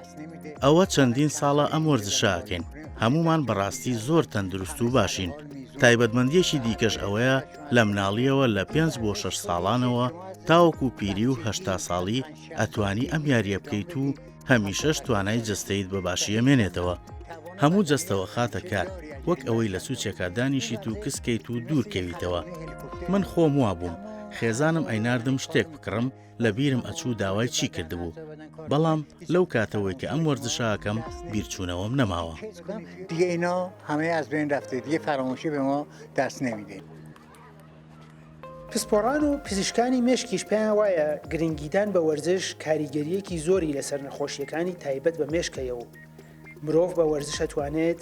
B: ئەوە چەندین ساڵە ئەم وەرزشاکەین هەمومان بەڕاستی زۆر تەندروست و باشین. تایبەتمەندیەکی دیکەش ئەوەیە لە مناڵیەوە لە 5 بۆ 6 ساڵانەوە تاوەکو پیری و 80 ساڵی ئەتوانی ئەم یاریە بکەیت و هەمیشەش توانای جەستەیت بە باشی ئەمێنێتەوە. هەموو جەستەوە خاتە کار وەک ئەوەی لە سوچێکا دانیشیت و کسکەیت و دوورکەویتەوە. من خۆم وا بووم خێزانم ئەیناردم شتێک بکڕم لە بیرم ئەچوو داوای چی کردبوو. بەڵام لەو کاتەوەی کە ئەم وەرزشاکەم بیرچوونەوەم نەماوە.
L: دیگه اینا همه از بین رفته، دیگه فراموشی به ما دست نمیده.
J: پسپۆڕان و پزیشکانی مێشکیش پێیان وایە گرنگیدان بە وەرزش کاریگەریەکی زۆری لەسەر نەخۆشیەکانی تایبەت بە مێشکەیە و مرۆڤ بە وەرزش ئەتوانێت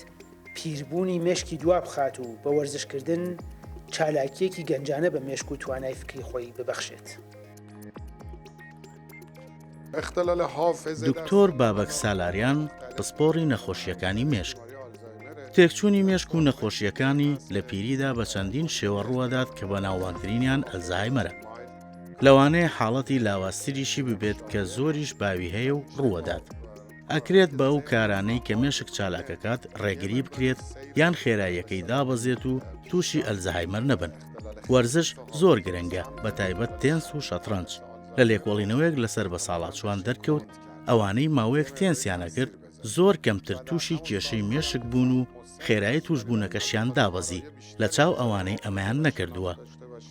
J: پیربوونی مێشکی دوا بخات و بە وەرزشکردن چالاکیەکی گەنجانە بە مێشک و توانای فکری خۆی ببەخشێت.
B: دکتۆر بابەک سالاریان پسپۆڕی نەخۆشیەکانی مێشک تێکچوونی مێشک و نەخۆشیەکانی لە پیریدا بە چەندین شێوە ڕوودات کە بە ناوبانگترینیان ئەلزایمەرە. لەوانەیە حاڵەتی لاواستریشی ببێت کە زۆریش باوی هەیە و ڕوودات. ئەکرێت بە ئەو کارانەی کە مێشک چالاکەکات ڕێگری بکرێت یان خێراییەکەی دابەزێت و تووشی ئەلزەهایمەر نەبن. وەرزش زۆر گرنگە بە تایبەت تێنس و شەترەنج. لە لێکۆڵینەوەیەک لەسەر بە ساڵات چوان دەرکەوت ئەوانەی ماوەیەک تێنسیانە کرد زۆر کەمتر تووشی کێشەی مێشک بوون و خێرایی توشبوونەکەشیان دابەزی لە چاو ئەوانەی ئەمەیان نەکردووە.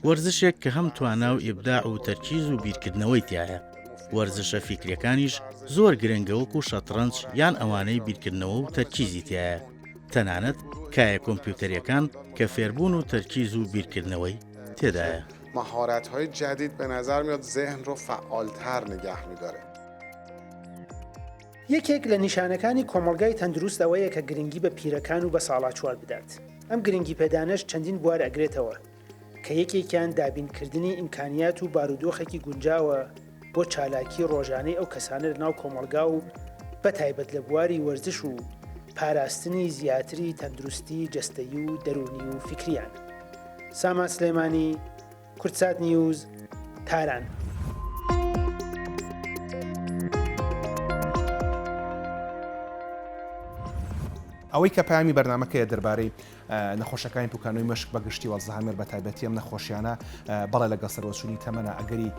B: وەرزشێک کە هەم توانا و ئیبداع و تەرکیز و بیرکردنەوەی تایە. وەرزشە فیکریەکانیش زۆر گرنگەوەکو شەترەنج یان ئەوانەی بیرکردنەوە و تەرکیزی تایە. تەنانەت کایە کۆمپیوتەریەکان کە فێربوون و تەرکیز و بیرکردنەوەی تێدایە.
M: مهارت‌های جدید به نظر میاد ذهن رو فعالتر نگه می‌داره.
J: یەکێک لە نیشانەکانی کۆمەڵگای تەندروست ئەوەیە کە گرنگی بە پیرەکان و بە ساڵات چوار بدات. ئەم گرنگی پێدانش چەندین بوار ئەگرێتەوە کە یەکێکیان دابینکردنی ئیمکانیات و بارودۆخێکی گونجاوە بۆ چالاکی ڕۆژانەی ئەو کەسانە لەناو کۆمەڵگا و بە تایبەت لە بواری وەرزش و پاراستنی زیاتری تەندروستی جەستەیی و دەرونی و فکریان. سامان سلێمانی، کورتسات نیوز، تاران.
A: ئەوەی کە پامی بەرنامەکەیە دەربارەی نەخۆشەکانی پوکانەوەی مەشک بە گشتی ئەلزەهایمەر بە تایبەتی ئەم نەخۆشیانە بەڵێ لەگەڵ سەرۆچوونی تەمەنە ئەگەری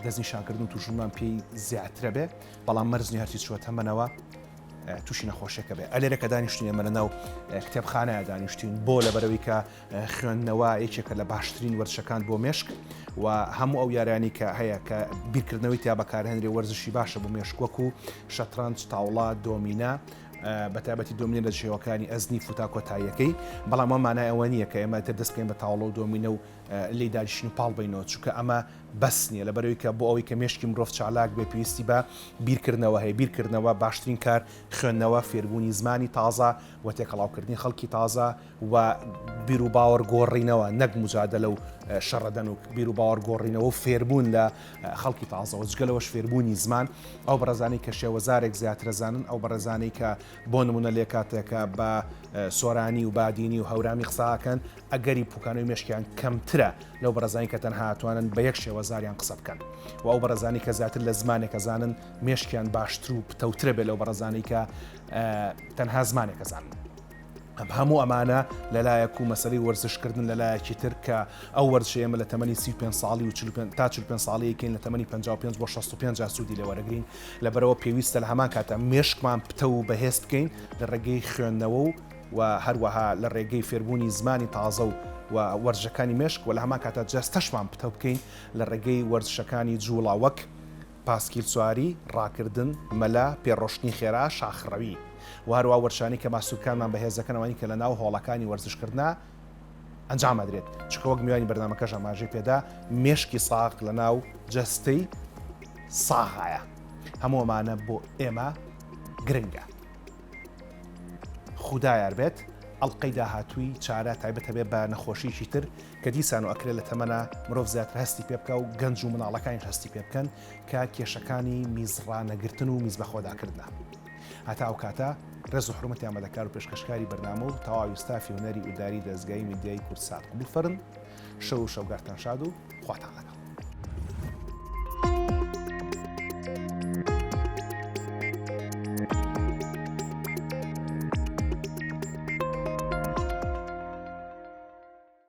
A: دەستنیشانکردن و تووشبوونمان پێی زیاترە بێ بەڵام مەرزنی هەرچی چوە تەمەنەوە تووشی نەخۆشیەکە بێ. ئەلێرە کە دانیشتین ئێمە لەناو کتێبخانەیە دانیشتین بۆ لەبەرەوەی کە خوێندنەوە یەکێکە لە باشترین وەرزشەکان بۆ مێشک و هەموو ئەو یارانی کە هەیە کە بیرکردنەوەی تیا بەکارهێنرێ وەرزشی باشە بۆ مێشک وەکو شەترەنج، تاوڵا، دۆمینە بە تایبەتی دۆمینە لە ژێوەکانی ئەزنی فوتا کۆتاییەکەی. بەڵام ئەم مانای ئەوە نییە کە ئێمە تر دەست بکەین بە تاوڵە و دۆمینە و لی داریشین و پاڵ بینەوە چونکە ئەمە بەس نییە لەبەرەوەی کە بۆ ئەوەی کە مێشکی مرۆڤ چالاک بێ پێویستی بە بیرکردنەوە هەیە. بیرکردنەوە باشترین کار خوێندنەوە، فێربوونی زمانی تازە و تێکەڵاوکردنی خەڵکی تازە و بیر و باوەڕ گۆڕینەوە نەک مجادلە و شەڕەدەن و بیر و باوەڕ گۆڕینەوە و فێربوون لە خەڵکی تازەوە جگەلەوەش فێربوونی زمان ئەو بەڕێزانەی کە شێوەزارێک زیاترەزانن ئەو بەڕێزانەی کە بۆ نمونە لێکاتێکە بە سۆرانی و بادینی و هەورامی قساکەن ئەگەری پوکانەوەی مێشکیان کەمترە لەو بەڕێزانی کە تەنها توانن بە یەک شێوەزاریان قسە بکەن و ئەو بەڕێزانی کە زیاتر لە زمانێک ئەزانن مێشکیان باشتر و پتەوترە بێت لەو بەڕێزانی کە تەنها زمانێک ئەزانن. ئەم هەموو ئەمانە لەلایەک و مەسەری وەرزشکردن لەلایەکی تر کە ئەو وەرزشە ئێمە لە تەمەنی 35 ساڵی و تا 45 ساڵیەکەین لە تەمەنی 55 بۆ 65 سوودی لێوەرەگرین لەبەرەوە پێویستە لە هەمان کاتە مێشکمان پتە و بەهێز بکەین لە ڕێگەی خوێندنەوە و هەروەها لە ڕێگەی فێربوونی زمانی تازە و وەرزەکانی مێشک و لە هەمان کاتە جەستەشمان پتە بکەین لە ڕێگەی وەرزشەکانی جوڵا وەک پاسکیل سواری، ڕاکردن، مەلا، پێڕۆشتنی خێرا، شاخڕەوی و هەروە وەرشانی کە ماسوولکانمان بەهێزەکەنەوەی کە لە ناو هۆڵەکانی وەرزشکردنا ئەنجام ئەدرێت چکە وەک میوانی بەرنامەکەش ئاماژەی پێدا مێشکی ساغ لە ناو جەستەی ساغایە هەموو ئەمانە بۆ ئێمە گرنگە. خوددایار بێت ئەڵلقەی داهاتووی چارە تایبەتە بێ بە نەخۆشیی تر کە دیسان و ئەکرێت لە تەمەنە مرۆڤ زیاتر هەستی پێ بکە و گەنج و مناڵەکانی هەستی پێ بکەن کە کێشەکانی میزڕانەگرتن و میز بەخۆداکردە. هەتا ئەو کاتە ڕێز و حرمەتی ئامادەکار و پێشکەشکاری بەرنامە و تەواوی ستافی هونەری ئوداری دەستگای میدیای کورسات قبول فەرن شەو و شەوگارتان شاد و خواتان